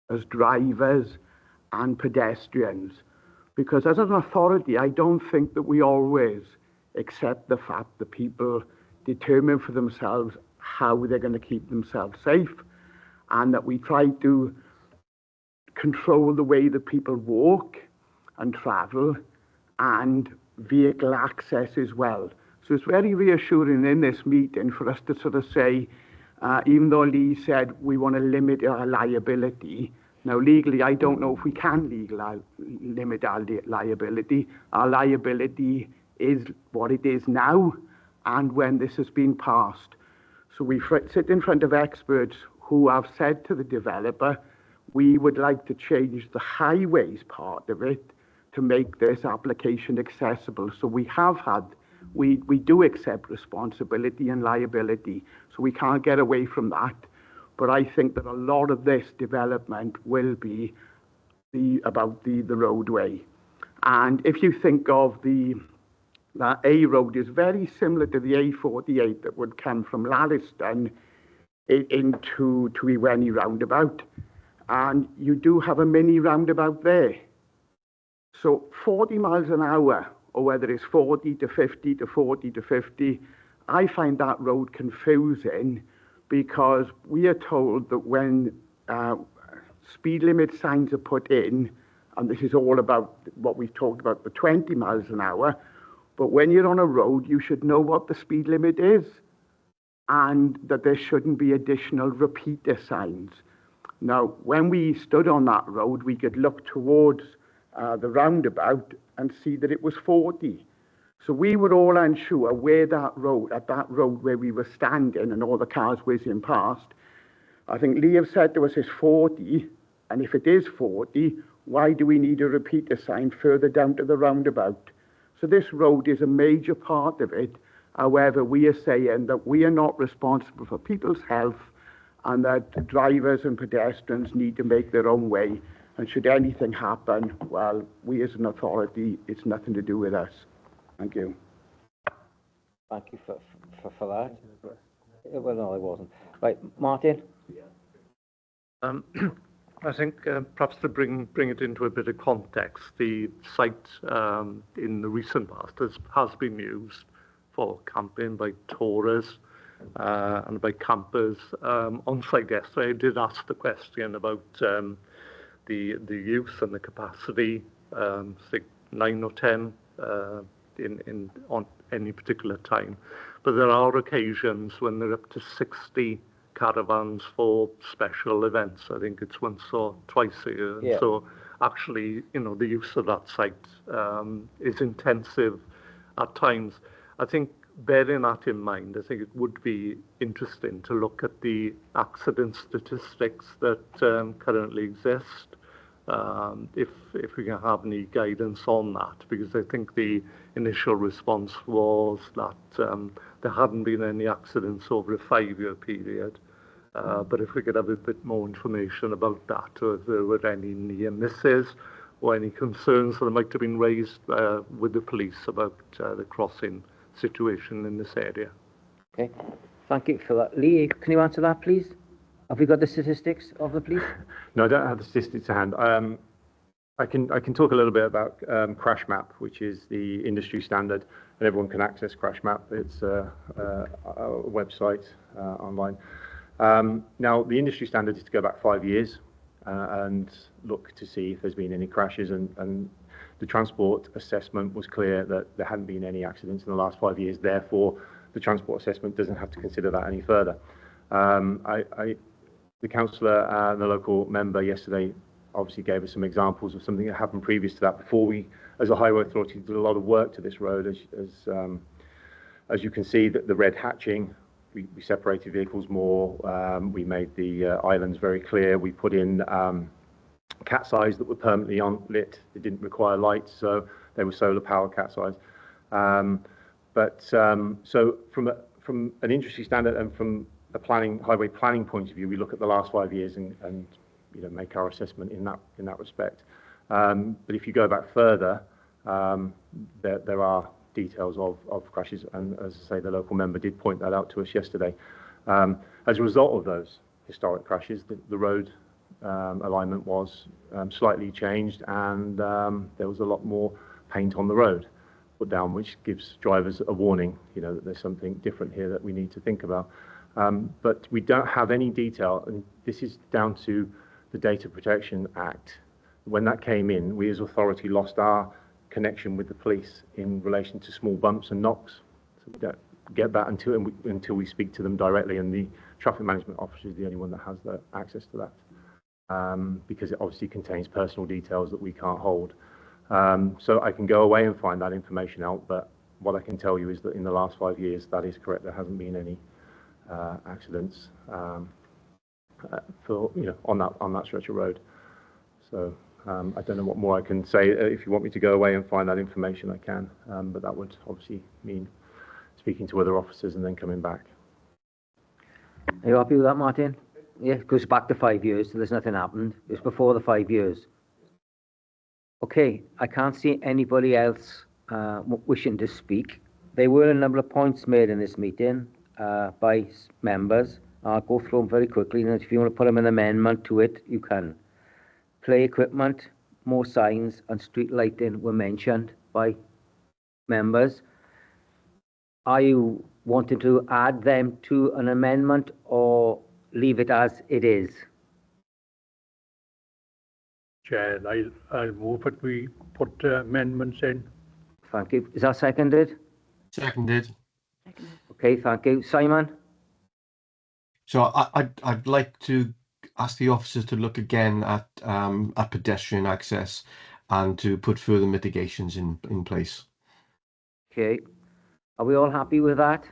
as drivers and pedestrians. Because as an authority, I don't think that we always accept the fact that people determine for themselves how they're going to keep themselves safe, and that we try to control the way that people walk and travel and vehicle access as well. So it's very reassuring in this meeting for us to sort of say, even though Lee said we want to limit our liability, now legally I don't know if we can limit our liability. Our liability is what it is now and when this has been passed. So we sit in front of experts who have said to the developer, we would like to change the highways part of it to make this application accessible. So we do accept responsibility and liability, so we can't get away from that. But I think that a lot of this development will be about the roadway. And if you think of that A road is very similar to the A48 that would come from Lalliston into Iweni roundabout. And you do have a mini roundabout there. So 40 miles an hour, or whether it's 40 to 50 to 40 to 50, I find that road confusing, because we are told that when speed limit signs are put in, and this is all about what we've talked about, the 20 miles an hour, but when you're on a road, you should know what the speed limit is, and that there shouldn't be additional repeater signs. Now, when we stood on that road, we could look towards the roundabout and see that it was 40. So we were all unsure where at that road where we were standing and all the cars whizzing past, I think Liam said to us it's 40, and if it is 40, why do we need a repeater sign further down to the roundabout? So this road is a major part of it. However, we are saying that we are not responsible for people's health, and that drivers and pedestrians need to make their own way. And should anything happen, well, we as an authority, it's nothing to do with us. Thank you. Thank you for that. Well, no, it wasn't. Right, Martin? I think perhaps to bring it into a bit of context, the site in the recent past has been used for camping by tourists and by campers. On site yesterday, I did ask the question about the use and the capacity, say 9 or 10 on any particular time. But there are occasions when they're up to 60 caravans for special events. I think it's once or twice a year. Yeah. So actually, the use of that site is intensive at times. I think bearing that in mind, I think it would be interesting to look at the accident statistics that currently exist, if we can have any guidance on that, because I think the initial response was that there hadn't been any accidents over a 5-year period. But if we could have a bit more information about that, or if there were any near misses or any concerns that might have been raised with the police about the crossing situation in this area. Okay, thank you for that. Lee, can you answer that, please? Have we got the statistics of the police? No, I don't have the statistics to hand. I can talk a little bit about Crash Map, which is the industry standard, and everyone can access Crash Map. It's a website online. Now, the industry standard is to go back 5 years and look to see if there's been any crashes, and the transport assessment was clear that there hadn't been any accidents in the last 5 years. Therefore, the transport assessment doesn't have to consider that any further. The councillor and the local member yesterday obviously gave us some examples of something that happened previous to that. Before we, as a highway authority, did a lot of work to this road. As you can see, that the red hatching, we separated vehicles more. We made the islands very clear. We put in cat's eyes that were permanently lit. They didn't require lights, so they were solar powered cat's eyes. So from an industry standard and from a highway planning point of view, we look at the last 5 years and make our assessment in that respect. But if you go back further, there are details of crashes, and as I say, the local member did point that out to us yesterday. As a result of those historic crashes, the road alignment was slightly changed, and there was a lot more paint on the road put down, which gives drivers a warning, that there's something different here that we need to think about. But we don't have any detail, and this is down to the Data Protection Act. When that came in, we as authority lost our connection with the police in relation to small bumps and knocks. So we don't get that until we speak to them directly, and the traffic management officer is the only one that has the access to that, because it obviously contains personal details that we can't hold. So I can go away and find that information out, but what I can tell you is that in the last 5 years, that is correct. There hasn't been any accidents. for on that stretch of road. So I don't know what more I can say. If you want me to go away and find that information, I can. But that would obviously mean speaking to other officers and then coming back. Are you happy with that, Martin? Yeah, it goes back to 5 years, so there's nothing happened. It was before the 5 years. Okay, I can't see anybody else wishing to speak. There were a number of points made in this meeting by members. I'll go through them very quickly, and if you want to put them an amendment to it, you can. Play equipment, more signs, and street lighting were mentioned by members. Are you wanting to add them to an amendment or leave it as it is? Chair, I'll move that we put amendments in. Thank you. Is that seconded? Seconded. Okay, thank you. Simon? So I'd like to ask the officers to look again at pedestrian access and to put further mitigations in place. Okay. Are we all happy with that?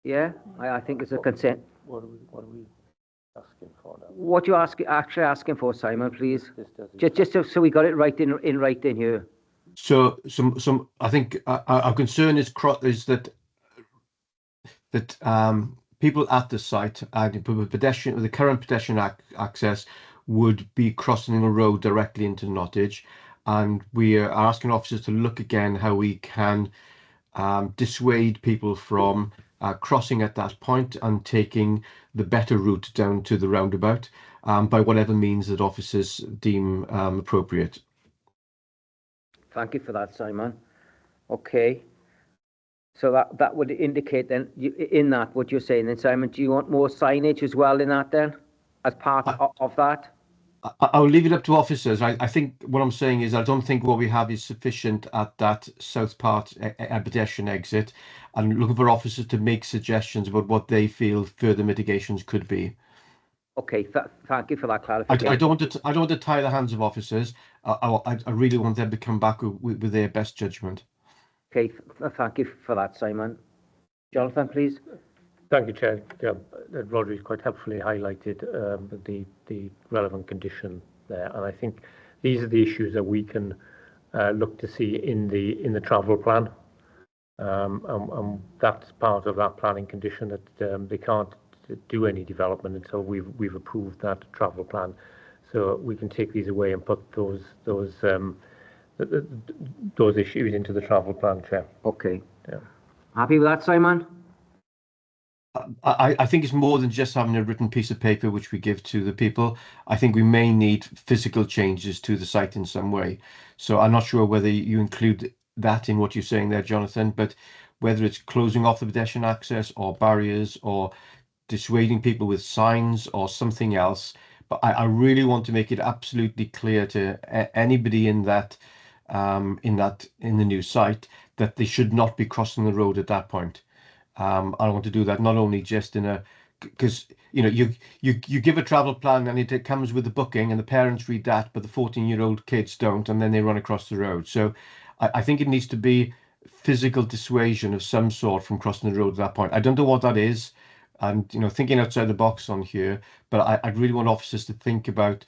Yeah, I think it's a consent. What are we asking for now? What you actually asking for, Simon, please? Just so we got it right in writing here. So I think our concern is that people at the site with the current pedestrian access would be crossing the road directly into Nottage, and we are asking officers to look again how we can dissuade people from crossing at that point and taking the better route down to the roundabout by whatever means that officers deem appropriate. Thank you for that, Simon. Okay. So that would indicate then, in that, what you're saying then, Simon, do you want more signage as well in that then, as part of that? I'll leave it up to officers. I think what I'm saying is I don't think what we have is sufficient at that south part pedestrian exit, and looking for officers to make suggestions about what they feel further mitigations could be. Okay, thank you for that clarification. I don't want to tie the hands of officers. I really want them to come back with their best judgment. Okay, thank you for that, Simon. Jonathan, please. Thank you, Chair. Yeah, Roderick's quite helpfully highlighted the relevant condition there, and I think these are the issues that we can look to see in the travel plan, and that's part of that planning condition that they can't do any development until we've approved that travel plan. So we can take these away and put those issues into the travel plan, Chair. Okay. Yeah. Happy with that, Simon? I think it's more than just having a written piece of paper which we give to the people. I think we may need physical changes to the site in some way. So I'm not sure whether you include that in what you're saying there, Jonathan, but whether it's closing off the pedestrian access or barriers or dissuading people with signs or something else. But I really want to make it absolutely clear to anybody in the new site that they should not be crossing the road at that point. I want to do that not only just because you give a travel plan and it comes with the booking and the parents read that, but the 14-year-old kids don't, and then they run across the road. So I think it needs to be physical dissuasion of some sort from crossing the road at that point. I don't know what that is, and thinking outside the box on here, but I'd really want officers to think about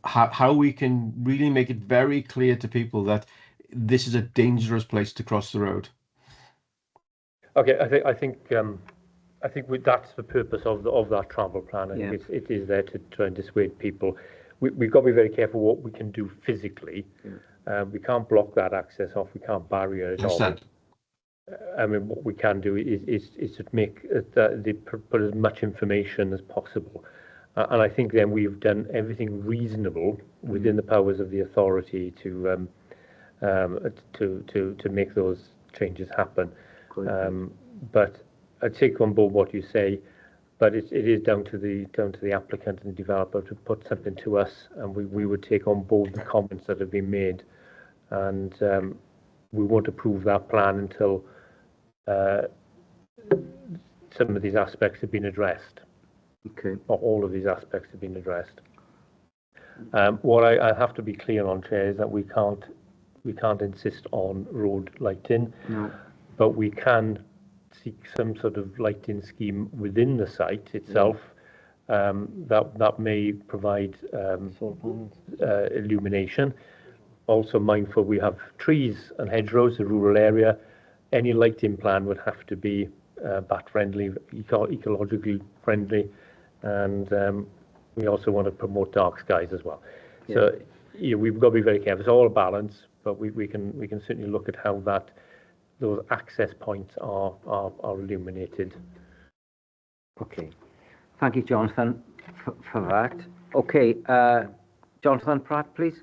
how we can really make it very clear to people that this is a dangerous place to cross the road. Okay, I think that's the purpose of that travel plan. I think it is there to try and dissuade people. We've got to be very careful what we can do physically. We can't block that access off. We can't barrier it off. I mean, what we can do is to make put as much information as possible, and I think then we've done everything reasonable within the powers of the authority to make those changes happen. But I take on board what you say, but it is down to the applicant and the developer to put something to us, and we would take on board the comments that have been made, and we won't approve that plan until some of these aspects have been addressed. Okay. Or all of these aspects have been addressed. What I have to be clear on, Chair, is that we can't insist on road lighting. No. But we can seek some sort of lighting scheme within the site itself, that may provide illumination. Also mindful we have trees and hedgerows, the rural area. Any lighting plan would have to be bat friendly, ecologically friendly, and we also want to promote dark skies as well. Yeah. So we've got to be very careful. It's all a balance, but we can certainly look at how those access points are illuminated. Okay. Thank you, Jonathan, for that. Okay, Jonathan Pratt, please.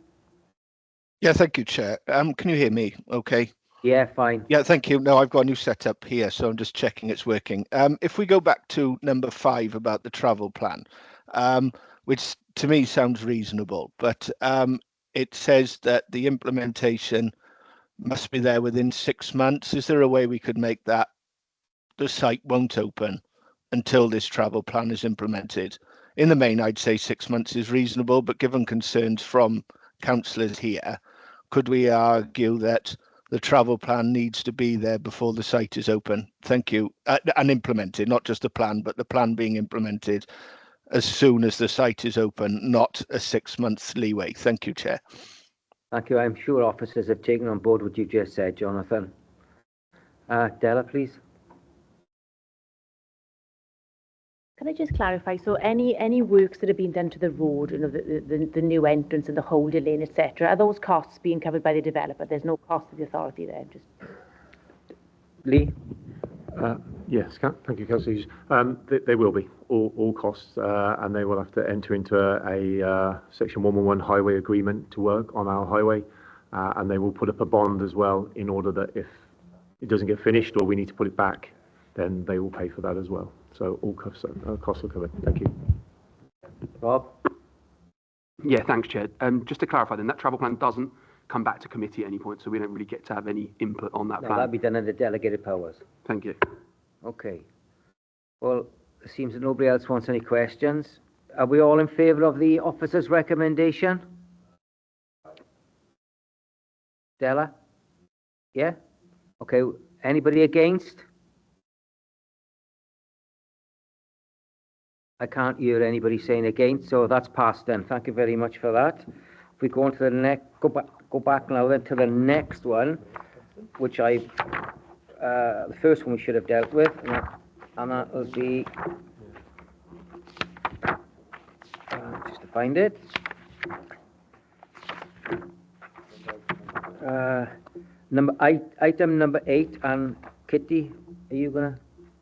Yeah, thank you, Chair. Can you hear me? Okay. Yeah, fine. Yeah, thank you. No, I've got a new setup here, so I'm just checking it's working. If we go back to number 5 about the travel plan, which to me sounds reasonable, but it says that the implementation must be there within 6 months. Is there a way we could make that the site won't open until this travel plan is implemented? In the main, I'd say 6 months is reasonable, but given concerns from councillors here, could we argue that the travel plan needs to be there before the site is open? Thank you. And implemented, not just the plan, but the plan being implemented as soon as the site is open, not a 6 month leeway. Thank you, Chair. Thank you. I'm sure officers have taken on board what you just said, Jonathan. Della, please. Can I just clarify? So any works that have been done to the road, the new entrance and the Holder Lane, etc., are those costs being covered by the developer? There's no cost to the authority there. Just Lee. Yes, thank you, Councillor Hughes. They will be all costs, and they will have to enter into a Section 111 highway agreement to work on our highway, and they will put up a bond as well in order that if it doesn't get finished or we need to put it back, then they will pay for that as well. So all costs are covered. Thank you. Rob? Yeah, thanks, Chair. Just to clarify then, that travel plan doesn't come back to committee at any point, so we don't really get to have any input on that No, plan. that'll be done in the delegated powers. Thank you. Okay. Well, it seems that nobody else wants any questions. Are we all in favour of the officer's recommendation? Della? Yeah? Okay. Anybody against? I can't hear anybody saying against, so that's passed then. Thank you very much for that. If we go on to the next, go back now then to the next one, which the first one we should have dealt with, and that will be, just to find it. Item number 8, and Kitty, are you going to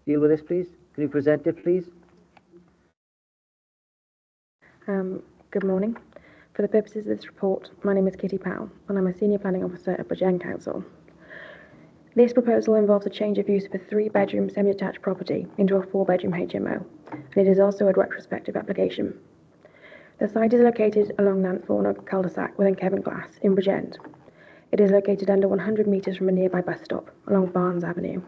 deal with this, please? Can you present it, please? Good morning. For the purposes of this report, my name is Kitty Powell, and I'm a Senior Planning Officer at Bridgend Council. This proposal involves a change of use of a 3-bedroom semi-detached property into a 4-bedroom HMO, and it is also a retrospective application. The site is located along Nantthorne cul-de-sac within Kevin Glass in Bridgend. It is located under 100 metres from a nearby bus stop along Barnes Avenue.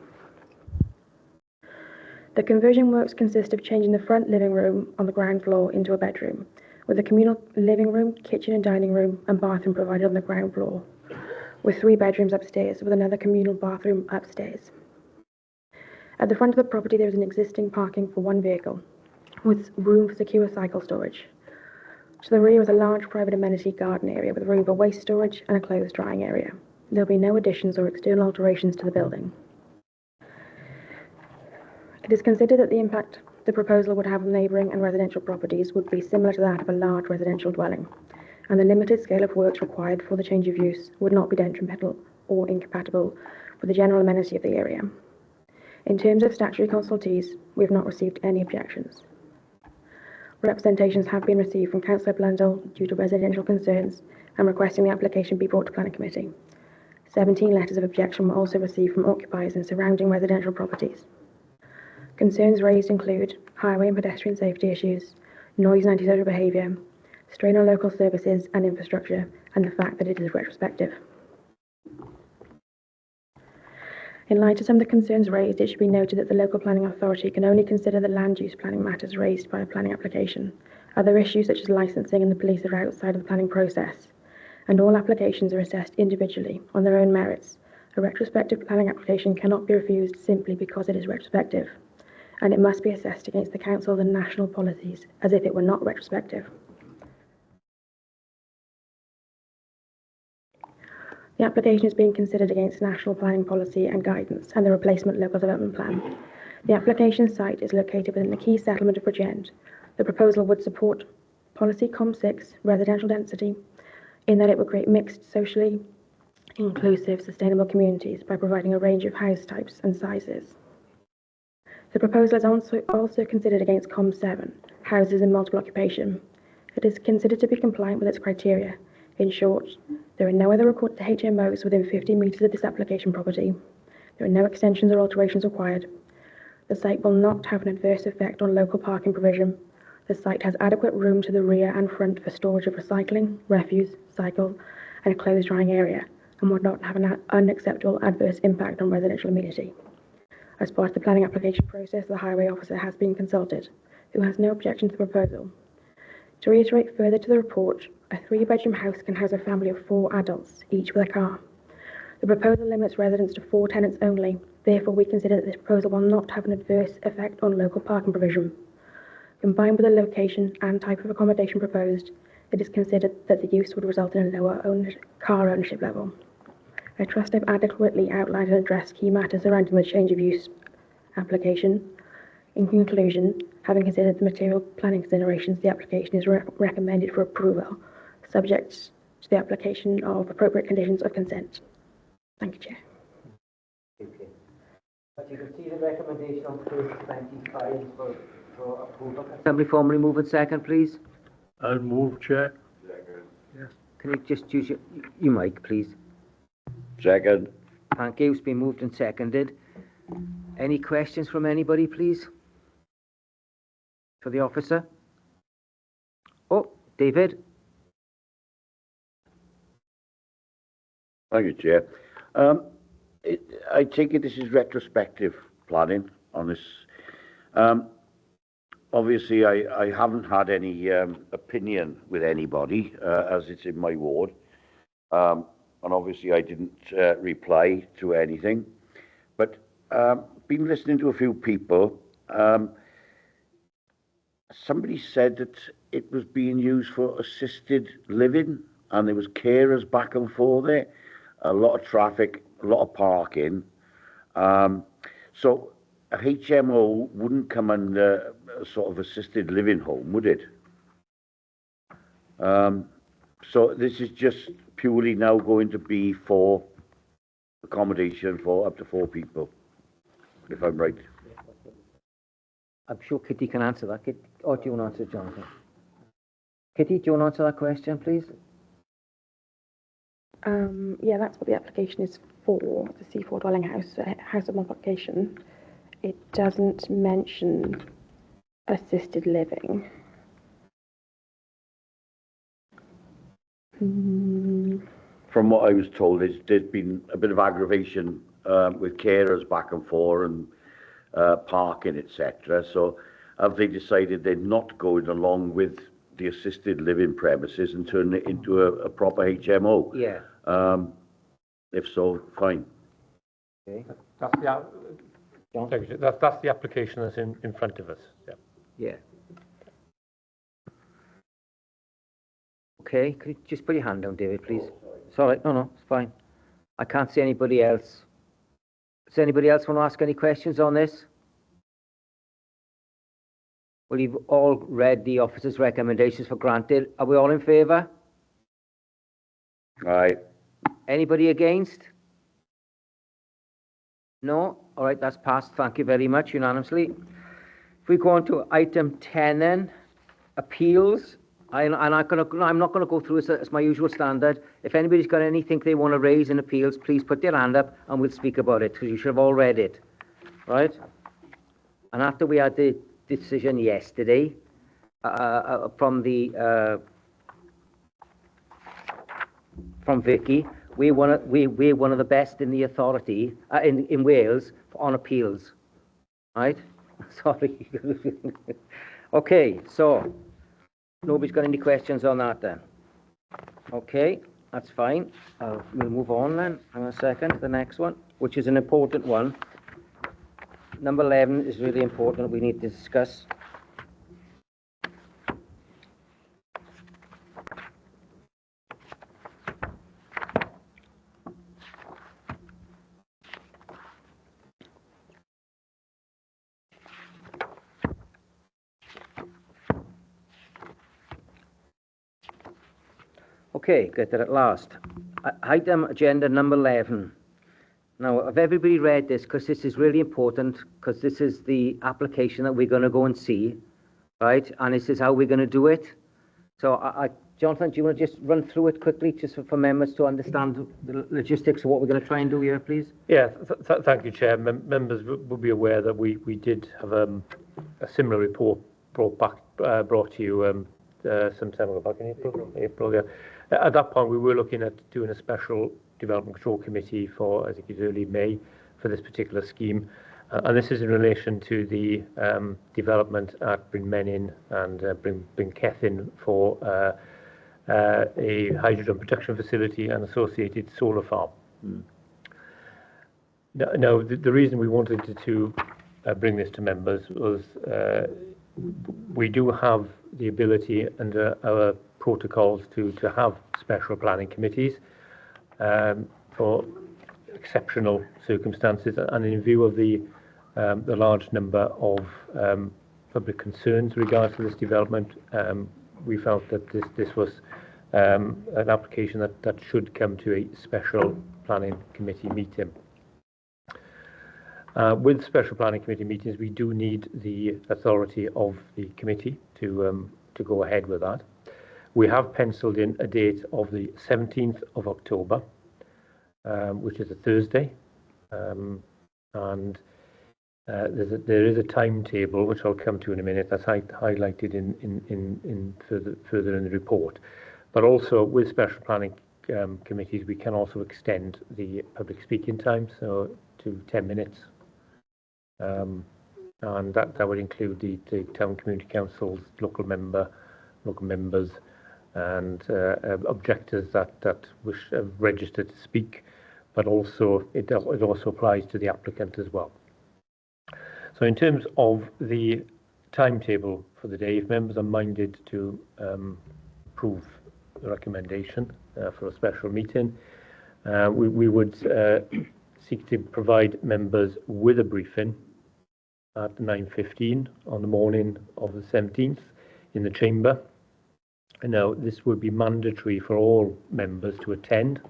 The conversion works consist of changing the front living room on the ground floor into a bedroom, with a communal living room, kitchen and dining room and bathroom provided on the ground floor, with 3 bedrooms upstairs with another communal bathroom upstairs. At the front of the property there is an existing parking for 1 vehicle, with room for secure cycle storage. To the rear is a large private amenity garden area with room for waste storage and a clothes drying area. There will be no additions or external alterations to the building. It is considered that the impact the proposal would have on neighbouring and residential properties would be similar to that of a large residential dwelling, and the limited scale of works required for the change of use would not be detrimental or incompatible with the general amenity of the area. In terms of statutory consultees, we have not received any objections. Representations have been received from Councillor Blundell due to residential concerns and requesting the application be brought to Planning Committee. 17 letters of objection were also received from occupiers in surrounding residential properties. Concerns raised include highway and pedestrian safety issues, noise and antisocial behaviour, strain on local services and infrastructure, and the fact that it is retrospective. In light of some of the concerns raised, it should be noted that the local planning authority can only consider the land use planning matters raised by a planning application. Other issues such as licensing and the police are outside of the planning process, and all applications are assessed individually on their own merits. A retrospective planning application cannot be refused simply because it is retrospective. and it must be assessed against the Council's and national policies, as if it were not retrospective. The application is being considered against national planning policy and guidance and the replacement local development plan. The application site is located within the key settlement of Bridgend. The proposal would support policy COM6 residential density in that it would create mixed, socially inclusive, sustainable communities by providing a range of house types and sizes. The proposal is also considered against COM7, houses in multiple occupation. It is considered to be compliant with its criteria. In short, there are no other recorded HMOs within 50 metres of this application property. There are no extensions or alterations required. The site will not have an adverse effect on local parking provision. The site has adequate room to the rear and front for storage of recycling, refuse, cycle, and clothes drying area, and would not have an unacceptable adverse impact on residential amenity. As part of the planning application process, the highway officer has been consulted, who has no objection to the proposal. To reiterate further to the report, a 3-bedroom house can house a family of 4 adults, each with a car. The proposal limits residents to 4 tenants only. Therefore, we consider that this proposal will not have an adverse effect on local parking provision. Combined with the location and type of accommodation proposed, it is considered that the use would result in a lower car ownership level. I trust I've adequately outlined and addressed key matters surrounding the change of use application. In conclusion, having considered the material planning considerations, the application is recommended for approval, subject to the application of appropriate conditions of consent. Thank you, Chair. Okay. As you can see, the recommendation on page 25 for approval. Can somebody formally move in second, please? I'll move, Chair. Yes. Can you just use your mic, please? Second. Thank you. It's been moved and seconded. Any questions from anybody, please? For the officer? Oh, David. Thank you, Chair. I take it this is retrospective planning on this. Obviously, I haven't had any opinion with anybody as it's in my ward. And obviously, I didn't reply to anything. But been listening to a few people. Somebody said that it was being used for assisted living and there was carers back and forth there. A lot of traffic, a lot of parking. So a HMO wouldn't come under a sort of assisted living home, would it? So this is just purely now going to be for accommodation for up to 4 people, if I'm right. I'm sure Kitty can answer that. Or do you want to answer, Jonathan? Kitty, do you want to answer that question, please? Yeah, that's what the application is for, the C4 dwelling house, house of modification. It doesn't mention assisted living. From what I was told, there's been a bit of aggravation with carers back and forth and parking, etc. So have they decided they're not going along with the assisted living premises and turn it into a proper HMO? Yeah. If so, fine. Okay. That's the application that's in front of us. Yeah. Yeah. Okay, could you just put your hand down, David, please? It's all right. No, it's fine. I can't see anybody else. Does anybody else want to ask any questions on this? Well, you've all read the officer's recommendations for granted. Are we all in favour? Aye. Anybody against? No? All right, that's passed. Thank you very much, unanimously. If we go on to item 10 then, appeals. I'm not going to go through this as my usual standard. If anybody's got anything they want to raise in appeals, please put their hand up and we'll speak about it, because you should have all read it. Right? And after we had the decision yesterday from Vicky, we're one of the best in the authority in Wales on appeals. Right? Sorry. Okay, so nobody's got any questions on that then? Okay, that's fine. We'll move on then. Hang on a second, the next one, which is an important one. number 11 is really important. We need to discuss. Okay, get that at last. Item agenda number 11. Now, have everybody read this? Because this is really important, because this is the application that we're going to go and see, right? And this is how we're going to do it. So, Jonathan, do you want to just run through it quickly, just for members to understand the logistics of what we're going to try and do here, please? Yeah, thank you, Chair. Members will be aware that we did have a similar report brought to you some time ago, back in April, yeah. At that point, we were looking at doing a special Development Control Committee for, I think it's early May, for this particular scheme. And this is in relation to the development at Brynmenyn and Brynkethin for a hydrogen production facility and associated solar farm. Now, the reason we wanted to bring this to members was we do have the ability under our protocols to have special planning committees for exceptional circumstances, and in view of the large number of public concerns regards to this development, we felt that this was an application that should come to a special planning committee meeting. With special planning committee meetings, we do need the authority of the committee to go ahead with that. We have penciled in a date of the 17th of October, which is a Thursday, and there is a timetable which I'll come to in a minute. That's highlighted in further in the report. But also with special planning committees, we can also extend the public speaking time to 10 minutes. And that would include the town community councils, local members, and objectors that wish registered to speak, but also it also applies to the applicant as well. So in terms of the timetable for the day, if members are minded to approve the recommendation for a special meeting, we would seek to provide members with a briefing at 9:15 on the morning of the 17th in the chamber. And now this would be mandatory for all members to attend.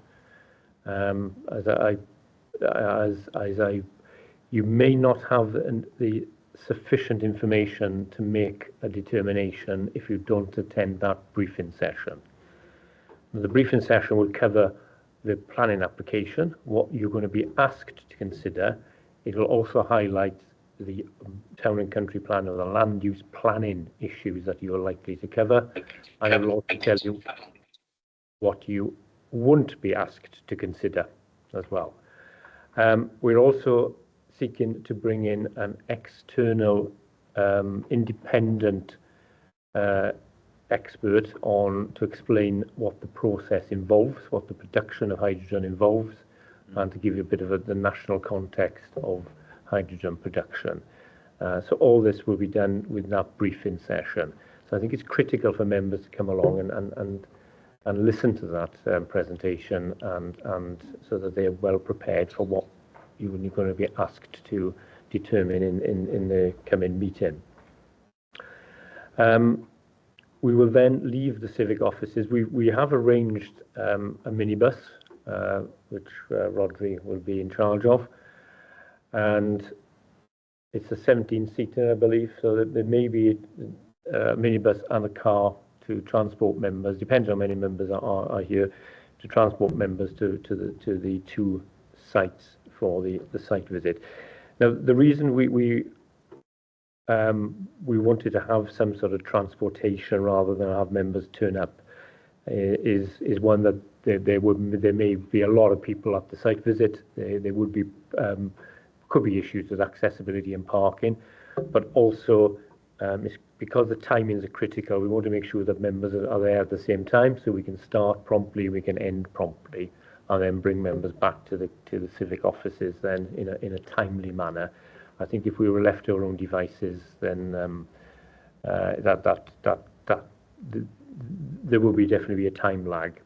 You may not have the sufficient information to make a determination if you don't attend that briefing session. The briefing session will cover the planning application, what you're going to be asked to consider. It will also highlight the town and country plan or the land use planning issues that you're likely to cover, and it will also tell you what you won't be asked to consider as well. We're also seeking to bring in an external independent expert to explain what the process involves, what the production of hydrogen involves, and to give you a bit of the national context of hydrogen production. So all this will be done with that briefing session. So I think it's critical for members to come along and listen to that presentation, and so that they are well prepared for what you're going to be asked to determine in the coming meeting. We will then leave the civic offices. We have arranged a minibus, which Rodri will be in charge of, and it's a 17-seater, I believe, so that there may be a minibus and a car to transport members, depending on how many members are here, to transport members to the two sites for the site visit. Now, the reason we wanted to have some sort of transportation rather than have members turn up is one that there may be a lot of people at the site visit. There would be could be issues with accessibility and parking, but also because the timings are critical, we want to make sure that members are there at the same time, so we can start promptly, we can end promptly, and then bring members back to the civic offices then in a timely manner. I think if we were left to our own devices, then there will definitely be a time lag.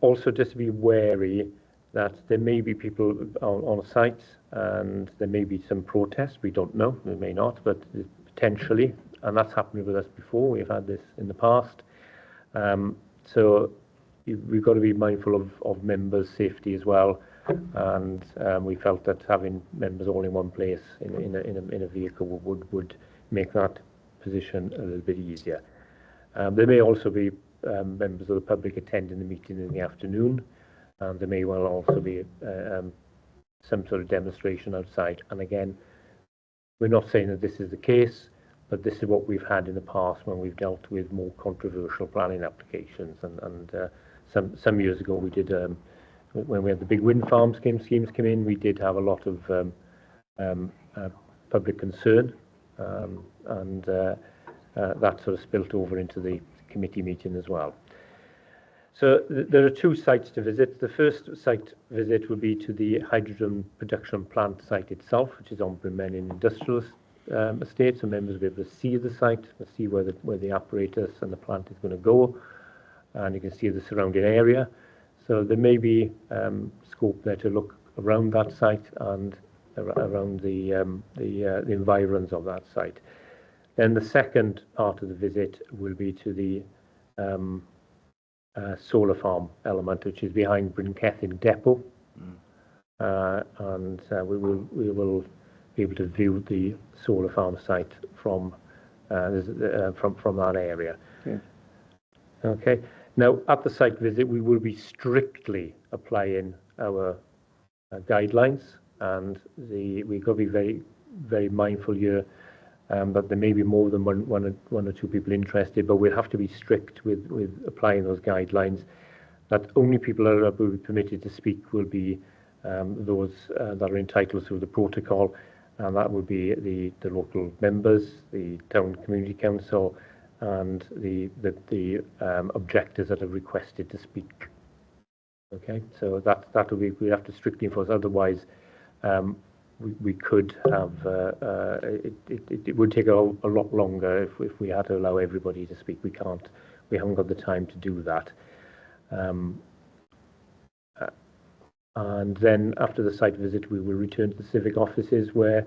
Also, just to be wary that there may be people on site and there may be some protests. We don't know, there may not, but potentially, and that's happened with us before. We've had this in the past. So we've got to be mindful of members' safety as well. And we felt that having members all in one place in a vehicle would make that position a little bit easier. There may also be members of the public attending the meeting in the afternoon, and there may well also be some sort of demonstration outside. And again, we're not saying that this is the case, but this is what we've had in the past when we've dealt with more controversial planning applications. And some years ago we did, when we had the big wind farm schemes come in, we did have a lot of public concern, and that sort of spilt over into the committee meeting as well. So there are two sites to visit. The first site visit will be to the hydrogen production plant site itself, which is on Brynmenyn Industrial Estate. So members will be able to see the site, see where the apparatus and the plant is going to go, and you can see the surrounding area. So there may be scope there to look around that site and around the environs of that site. Then the second part of the visit will be to the solar farm element, which is behind Bryncethin Depot, and we will be able to view the solar farm site from that area. Yeah. Okay. Now, at the site visit, we will be strictly applying our guidelines, and we've got to be very, very mindful here. But there may be more than one or two people interested, but we'll have to be strict with applying those guidelines. That only people that will be permitted to speak will be those that are entitled through the protocol, and that would be the local members, the town community council, and the objectors that have requested to speak. Okay, so that will be, we have to strictly enforce. Otherwise, we could have it would take a lot longer if we had to allow everybody to speak. We can't. We haven't got the time to do that. And then after the site visit, we will return to the civic offices where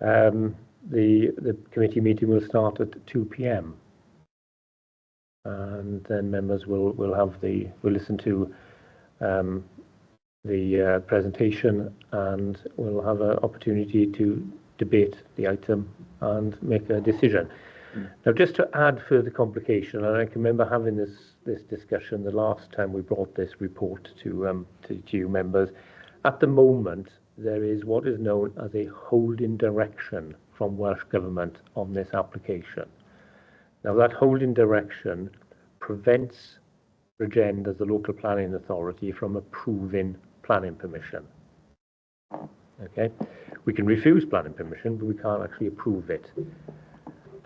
the committee meeting will start at 2 p.m. And then members will listen to the presentation, and we'll have an opportunity to debate the item and make a decision. Now, just to add further complication, and I can remember having this discussion the last time we brought this report to you members. At the moment, there is what is known as a holding direction from Welsh Government on this application. Now, that holding direction prevents Bridgend as the local planning authority from approving planning permission. Okay, we can refuse planning permission, but we can't actually approve it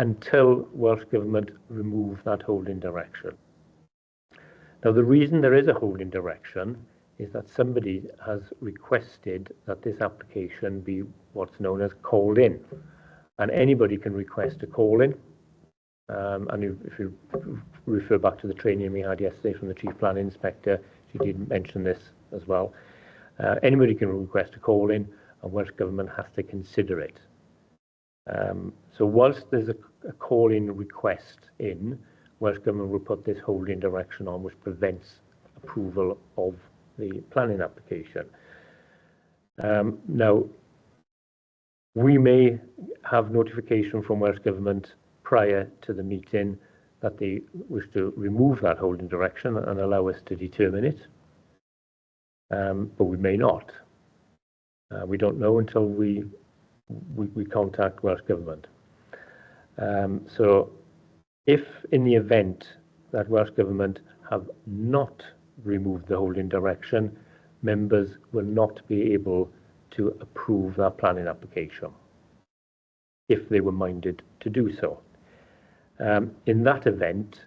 until Welsh Government remove that holding direction. Now, the reason there is a holding direction is that somebody has requested that this application be what's known as called in, and anybody can request a call in. And if you refer back to the training we had yesterday from the Chief Planning Inspector, she did mention this as well. Anybody can request a call in, and Welsh Government has to consider it. So whilst there's a call-in request in, Welsh Government will put this holding direction on, which prevents approval of the planning application. Now, we may have notification from Welsh Government prior to the meeting that they wish to remove that holding direction and allow us to determine it, but we may not. We don't know until we contact Welsh Government. So if in the event that Welsh Government have not removed the holding direction, members will not be able to approve that planning application if they were minded to do so. In that event,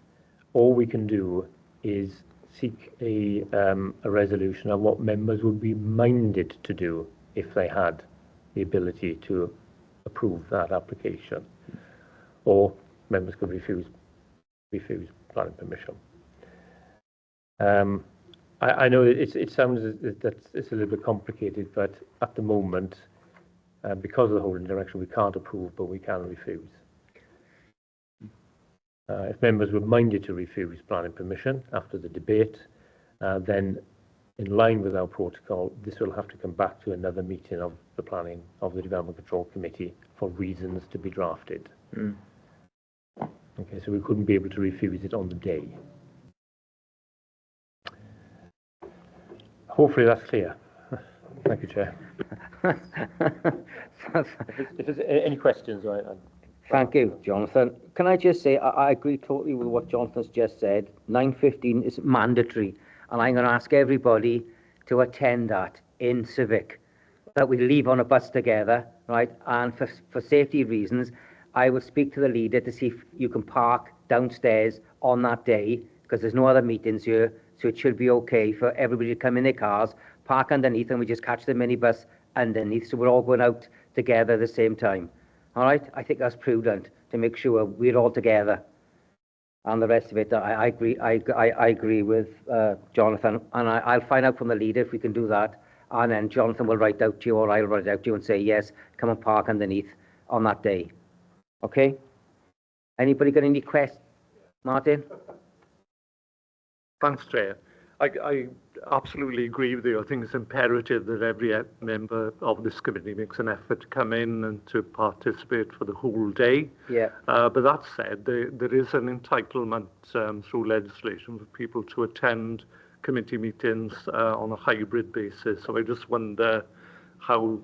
all we can do is seek a resolution of what members would be minded to do if they had the ability to approve that application, or members could refuse planning permission. I know it sounds that it's a little bit complicated, but at the moment, because of the holding direction, we can't approve, but we can refuse. If members were minded to refuse planning permission after the debate, then in line with our protocol, this will have to come back to another meeting of the Development Control Committee for reasons to be drafted. Okay, so we couldn't be able to refuse it on the day. Hopefully that's clear. Thank you, Chair. If there's any questions, Thank you, Jonathan. Can I just say, I agree totally with what Jonathan's just said. 9:15 is mandatory, and I'm going to ask everybody to attend that in Civic, that we leave on a bus together, right? And for safety reasons, I will speak to the leader to see if you can park downstairs on that day, because there's no other meetings here, so it should be okay for everybody to come in their cars, park underneath, and we just catch the minibus underneath, so we're all going out together at the same time. All right? I think that's prudent to make sure we're all together. And the rest of it, I agree. I agree with Jonathan, and I'll find out from the leader if we can do that. And then Jonathan will write out to you, or I'll write out to you and say yes, come and park underneath on that day. Okay? Anybody got any questions? Martin? Thanks, Chair. I absolutely agree with you. I think it's imperative that every member of this committee makes an effort to come in and to participate for the whole day. Yeah. But that said, there is an entitlement through legislation for people to attend committee meetings on a hybrid basis. So I just wonder how,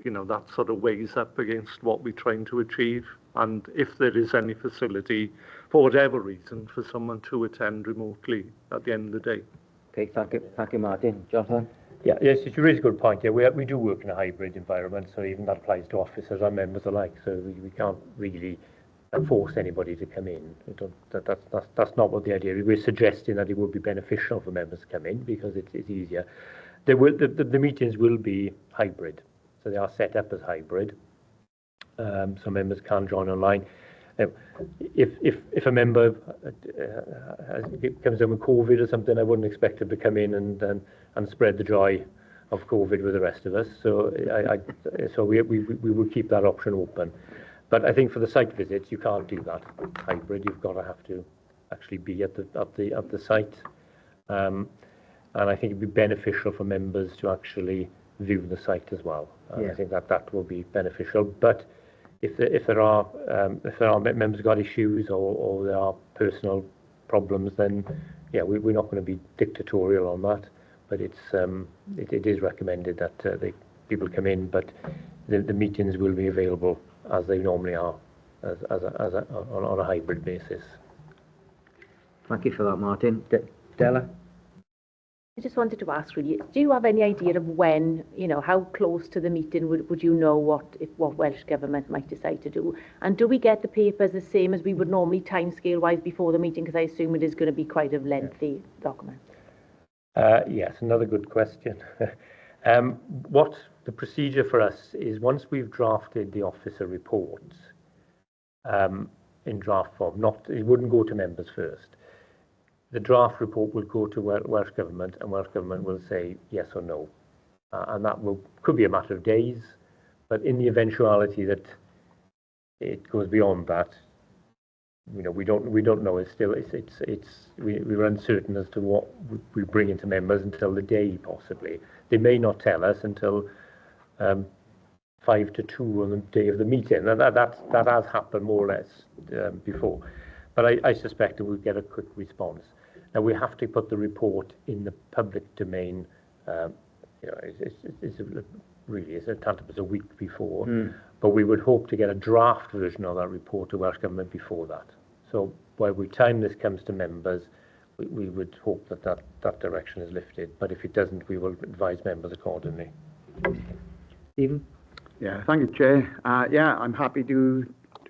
that sort of weighs up against what we're trying to achieve, and if there is any facility, for whatever reason, for someone to attend remotely at the end of the day. Okay, thank you, Martin. Jonathan? Yeah, yes, you raise a good point. Yeah, we do work in a hybrid environment, so even that applies to officers and members alike. So we can't really force anybody to come in. That's not what the idea is. We're suggesting that it would be beneficial for members to come in because it's easier. The meetings will be hybrid, so they are set up as hybrid. So members can join online. If a member comes in with COVID or something, I wouldn't expect them to come in and spread the joy of COVID with the rest of us. So we will keep that option open. But I think for the site visits, you can't do that hybrid. You've got to have to actually be at the site. And I think it'd be beneficial for members to actually view the site as well. I think that will be beneficial. But if there are members got issues or there are personal problems, then we're not going to be dictatorial on that. But it is recommended that people come in, but the meetings will be available as they normally are, on a hybrid basis. Thank you for that, Martin. Della? I just wanted to ask, really, do you have any idea of when, how close to the meeting would you know what Welsh Government might decide to do? And do we get the papers the same as we would normally timescale-wise before the meeting? Because I assume it is going to be quite a lengthy document. Yes, another good question. What the procedure for us is, once we've drafted the officer reports in draft form, it wouldn't go to members first. The draft report will go to Welsh Government, and Welsh Government will say yes or no. And that could be a matter of days, but in the eventuality that it goes beyond that, we don't know. We're uncertain as to what we bring into members until the day, possibly. They may not tell us until 5 to 2 on the day of the meeting. And that has happened more or less before. But I suspect that we'll get a quick response. Now, we have to put the report in the public domain. It's a week before. But we would hope to get a draft version of that report to Welsh Government before that. So by the time this comes to members, we would hope that direction is lifted. But if it doesn't, we will advise members accordingly. Stephen? Yeah, thank you, Chair. I'm happy to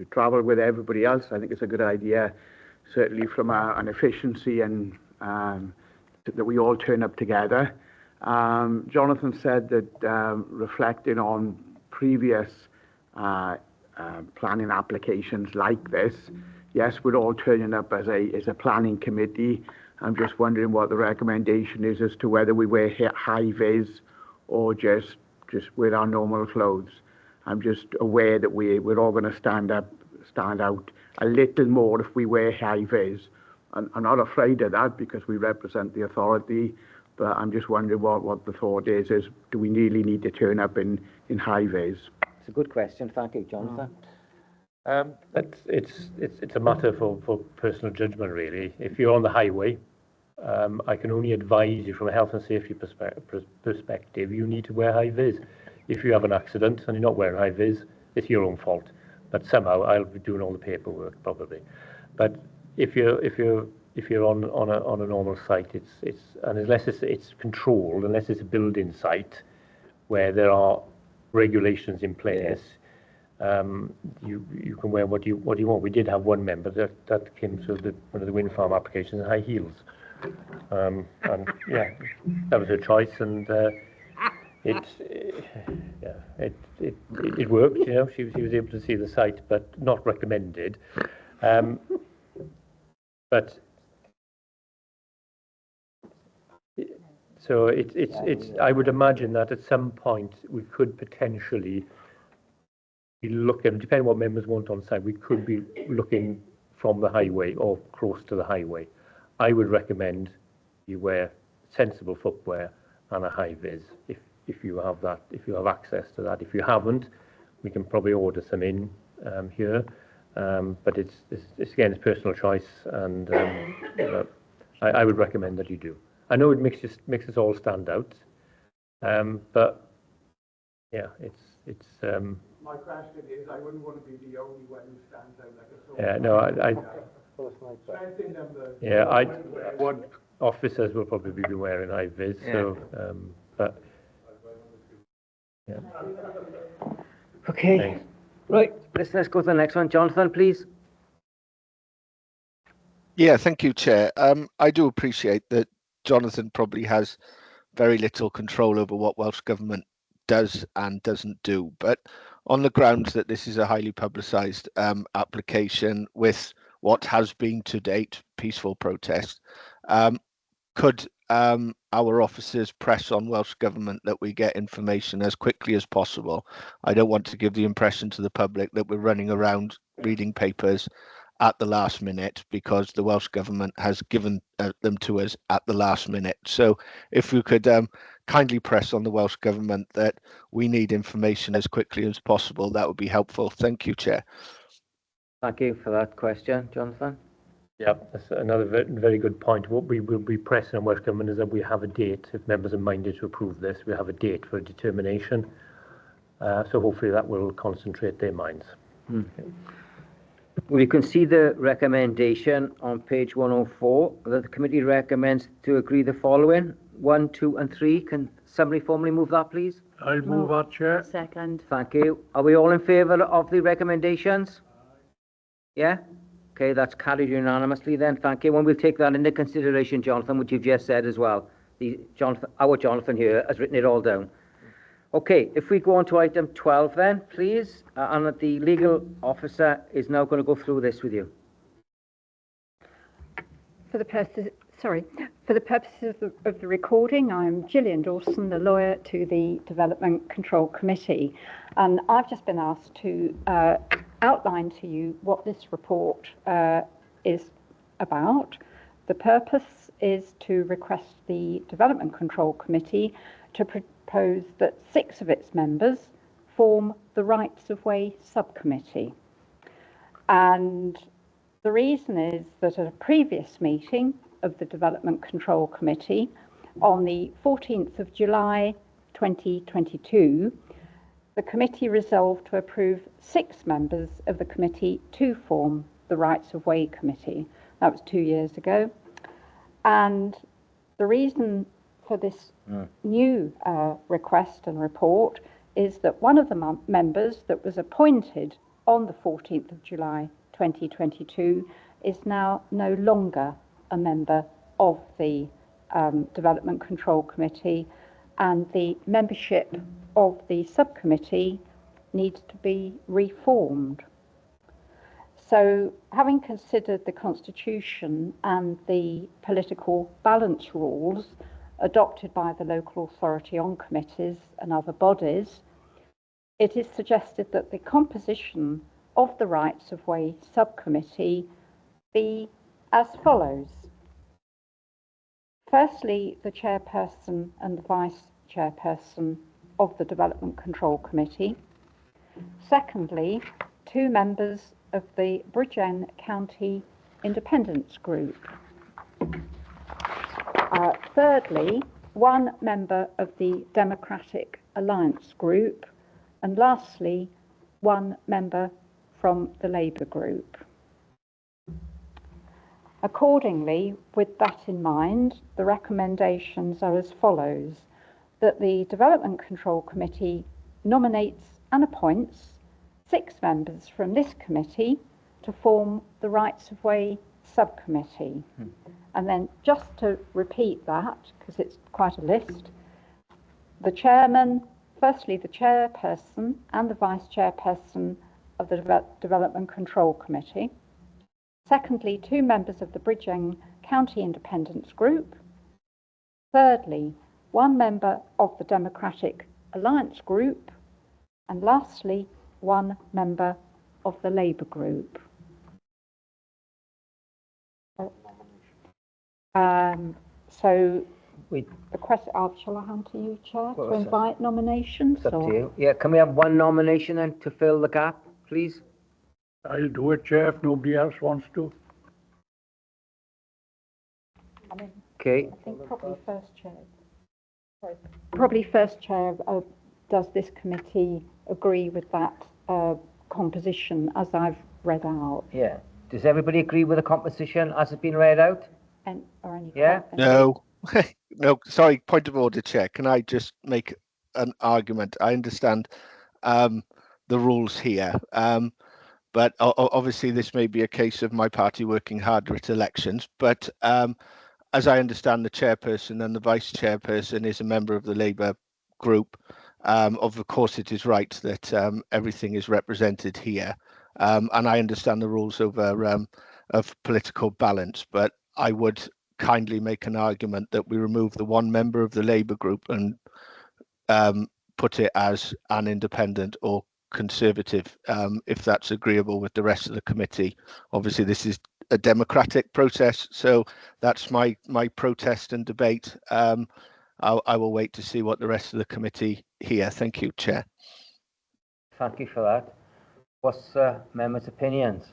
travel with everybody else. I think it's a good idea, certainly from an efficiency and that we all turn up together. Jonathan said that reflecting on previous planning applications like this. Yes, we're all turning up as a planning committee. I'm just wondering what the recommendation is as to whether we wear high-vis or just wear our normal clothes. I'm just aware that we're all going to stand out a little more if we wear high-vis. I'm not afraid of that because we represent the authority, but I'm just wondering what the thought is do we really need to turn up in high-vis? It's a good question. Thank you, Jonathan. It's a matter for personal judgment, really. If you're on the highway, I can only advise you from a health and safety perspective, you need to wear high-vis. If you have an accident and you're not wearing high-vis, it's your own fault. But somehow I'll be doing all the paperwork probably. But if you're on a normal site, it's and unless it's controlled, unless it's a building site where there are regulations in place, you can wear what you want. We did have one member that came to one of the wind farm applications in high heels, and yeah, that was her choice, and it worked. You know, she was able to see the site, but not recommended. But so it's. I would imagine that at some point we could potentially be looking, depending on what members want on site, we could be looking from the highway or close to the highway. I would recommend you wear sensible footwear and a high vis if you have that, if you have access to that. If you haven't, we can probably order some in here. But it's again, it's personal choice, and I would recommend that you do. I know it makes us all stand out, but yeah, it's. My question is, I wouldn't want to be the only one who stands out like a sore. Yeah, no, what officers will probably be wearing high vis, so but yeah. Okay. Thanks. Right, let's go to the next one. Jonathan, please. Yeah, thank you, Chair. I do appreciate that Jonathan probably has very little control over what Welsh Government does and doesn't do, but on the grounds that this is a highly publicised application with what has been to date peaceful protest, could our officers press on Welsh Government that we get information as quickly as possible? I don't want to give the impression to the public that we're running around reading papers at the last minute, because the Welsh Government has given them to us at the last minute. So if we could kindly press on the Welsh Government that we need information as quickly as possible, that would be helpful. Thank you, Chair. Thank you for that question, Jonathan. Yeah, that's another very good point. What we will be pressing on Welsh Government is that we have a date. If members are minded to approve this, we have a date for a determination. So hopefully that will concentrate their minds. Okay. We can see the recommendation on page 104 that the committee recommends to agree the following: 1, 2, and 3. Can somebody formally move that, please? I'll move that, Chair. Second. Thank you. Are we all in favour of the recommendations? Yeah? Okay, that's carried unanimously then. Thank you. And we'll take that into consideration, Jonathan, which you've just said as well. Our Jonathan here has written it all down. Okay, if we go on to item 12 then, please, and the legal officer is now going to go through this with you. For the purposes of the recording, I'm Gillian Dawson, the lawyer to the Development Control Committee, and I've just been asked to outline to you what this report is about. The purpose is to request the Development Control Committee to propose that 6 of its members form the Rights of Way subcommittee. And the reason is that at a previous meeting of the Development Control Committee on the 14th of July 2022, the committee resolved to approve 6 members of the committee to form the Rights of Way committee. That was 2 years ago. And the reason for this new request and report is that one of the members that was appointed on the 14th of July 2022 is now no longer a member of the Development Control Committee, and the membership of the subcommittee needs to be reformed. So, having considered the Constitution and the political balance rules adopted by the local authority on committees and other bodies, it is suggested that the composition of the Rights of Way subcommittee be as follows. Firstly, the chairperson and the vice chairperson of the Development Control Committee. Secondly, 2 members of the Bridgend County Independence Group. Thirdly, 1 member of the Democratic Alliance Group. And lastly, 1 member from the Labour Group. Accordingly, with that in mind, the recommendations are as follows: that the Development Control Committee nominates and appoints 6 members from this committee to form the Rights of Way subcommittee. And then just to repeat that, because it's quite a list, the chairman, firstly the chairperson and the vice chairperson of the Development Control Committee. Secondly, 2 members of the Bridgend County Independence Group. Thirdly, 1 member of the Democratic Alliance Group. And lastly, 1 member of the Labour Group. So the question, shall I hand to you, Chair, to invite nominations? It's up to you. Yeah, can we have 1 nomination then to fill the gap, please? I'll do it, Chair, if nobody else wants to. Okay. I think probably first chair. Sorry. Probably first chair. Does this committee agree with that composition as I've read out? Yeah. Does everybody agree with the composition as it's been read out? Or any No. No, sorry, point of order, Chair. Can I just make an argument? I understand the rules here, but obviously this may be a case of my party working harder at elections, but as I understand, the chairperson and the vice chairperson is a member of the Labour group. Of course, it is right that everything is represented here, and I understand the rules of political balance, but I would kindly make an argument that we remove the 1 member of the Labour group and put it as an independent or Conservative, if that's agreeable with the rest of the committee. Obviously, this is a democratic process, so that's my protest and debate. I will wait to see what the rest of the committee hear. Thank you, Chair. Thank you for that. What's members' opinions?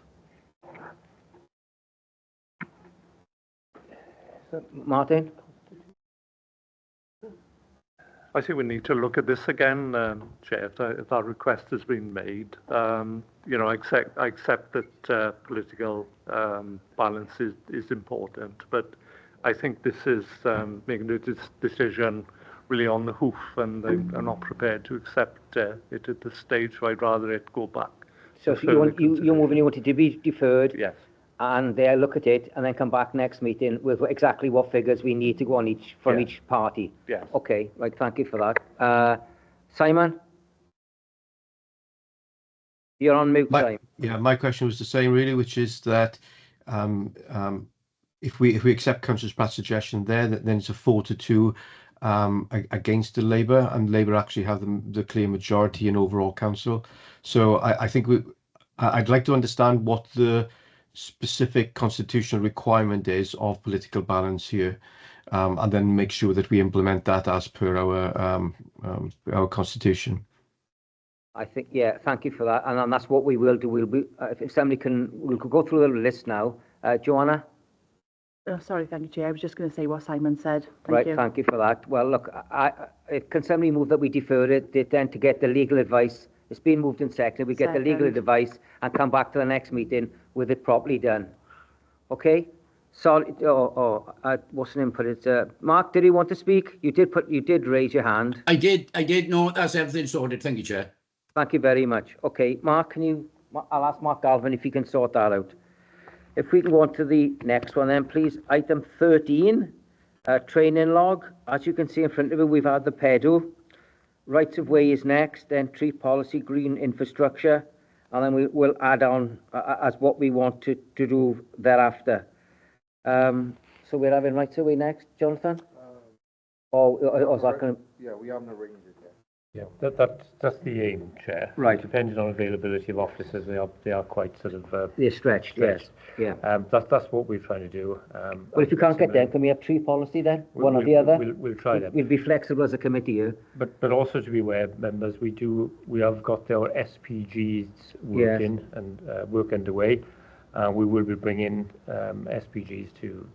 Martin? I think we need to look at this again, Chair, if that request has been made. You know, I accept that political balance is important, but I think this is making a decision really on the hoof, and I'm not prepared to accept it at this stage, so I'd rather it go back. So you're moving, you want it to be deferred? Yes. And they'll look at it and then come back next meeting with exactly what figures we need to go on each party. Yes. Okay, right, thank you for that. Simon? You're on mute, Simon. Yeah, my question was the same really, which is that if we accept Councillor Pratt's suggestion there, then it's a 4-2 against the Labour, and Labour actually have the clear majority in overall council. So I think I'd like to understand what the specific constitutional requirement is of political balance here, and then make sure that we implement that as per our constitution. I think, yeah, thank you for that, and that's what we will do. We'll be, if somebody we'll go through the list now. Joanna? Oh, sorry, thank you, Chair. I was just going to say what Simon said. Thank you. Thank you for that. Well, look, can somebody move that we defer it then to get the legal advice? It's been moved and seconded. We get the legal advice and come back to the next meeting with it properly done. Okay? So, what's the name for it? Mark, did you want to speak? You did raise your hand. I did. No, that's everything sorted. Thank you, Chair. Thank you very much. Okay, Mark, I'll ask Mark Galvin if he can sort that out. If we can go on to the next one then, please. Item 13, training log. As you can see in front of you, we've had the PEDU. rights of way is next, then tree policy, green infrastructure, and then we'll add on as what we want to do thereafter. So we're having rights of way next, Jonathan? Or is that going to... Yeah, we haven't arranged it yet. Yeah, that's the aim, Chair. Right. Depending on availability of officers, they are quite sort of they're stretched. Yes. Yeah. That's what we're trying to do. Well, if you can't get them, can we have tree policy then? One or the other? We'll try them. We'll be flexible as a committee here. But also to be aware, members, we have got our SPGs working and work underway. We will be bringing SPGs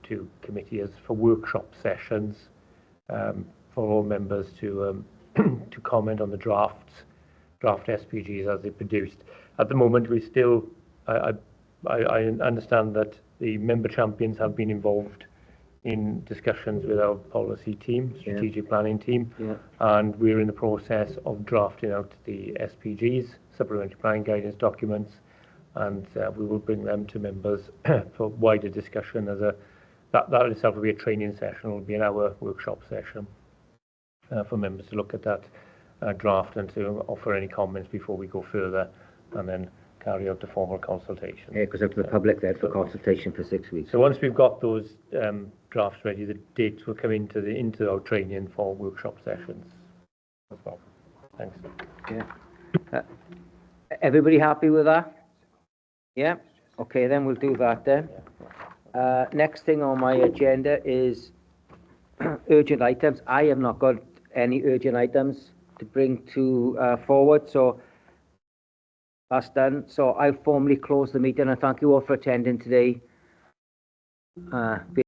to committees for workshop sessions for all members to comment on the draft SPGs as they're produced. At the moment, we still, I understand that the member champions have been involved in discussions with our policy team, strategic planning team, and we're in the process of drafting out the SPGs, supplementary planning guidance documents, and we will bring them to members for wider discussion as that itself will be a training session, will be an hour workshop session for members to look at that draft and to offer any comments before we go further, and then carry out the formal consultation. Yeah, because up to the public there for consultation for 6 weeks. So once we've got those drafts ready, the dates will come into our training for workshop sessions as well. Thanks. Yeah. Everybody happy with that? Yeah. Okay, then we'll do that then. Next thing on my agenda is urgent items. I have not got any urgent items to bring to forward, so that's done. So I'll formally close the meeting and thank you all for attending today.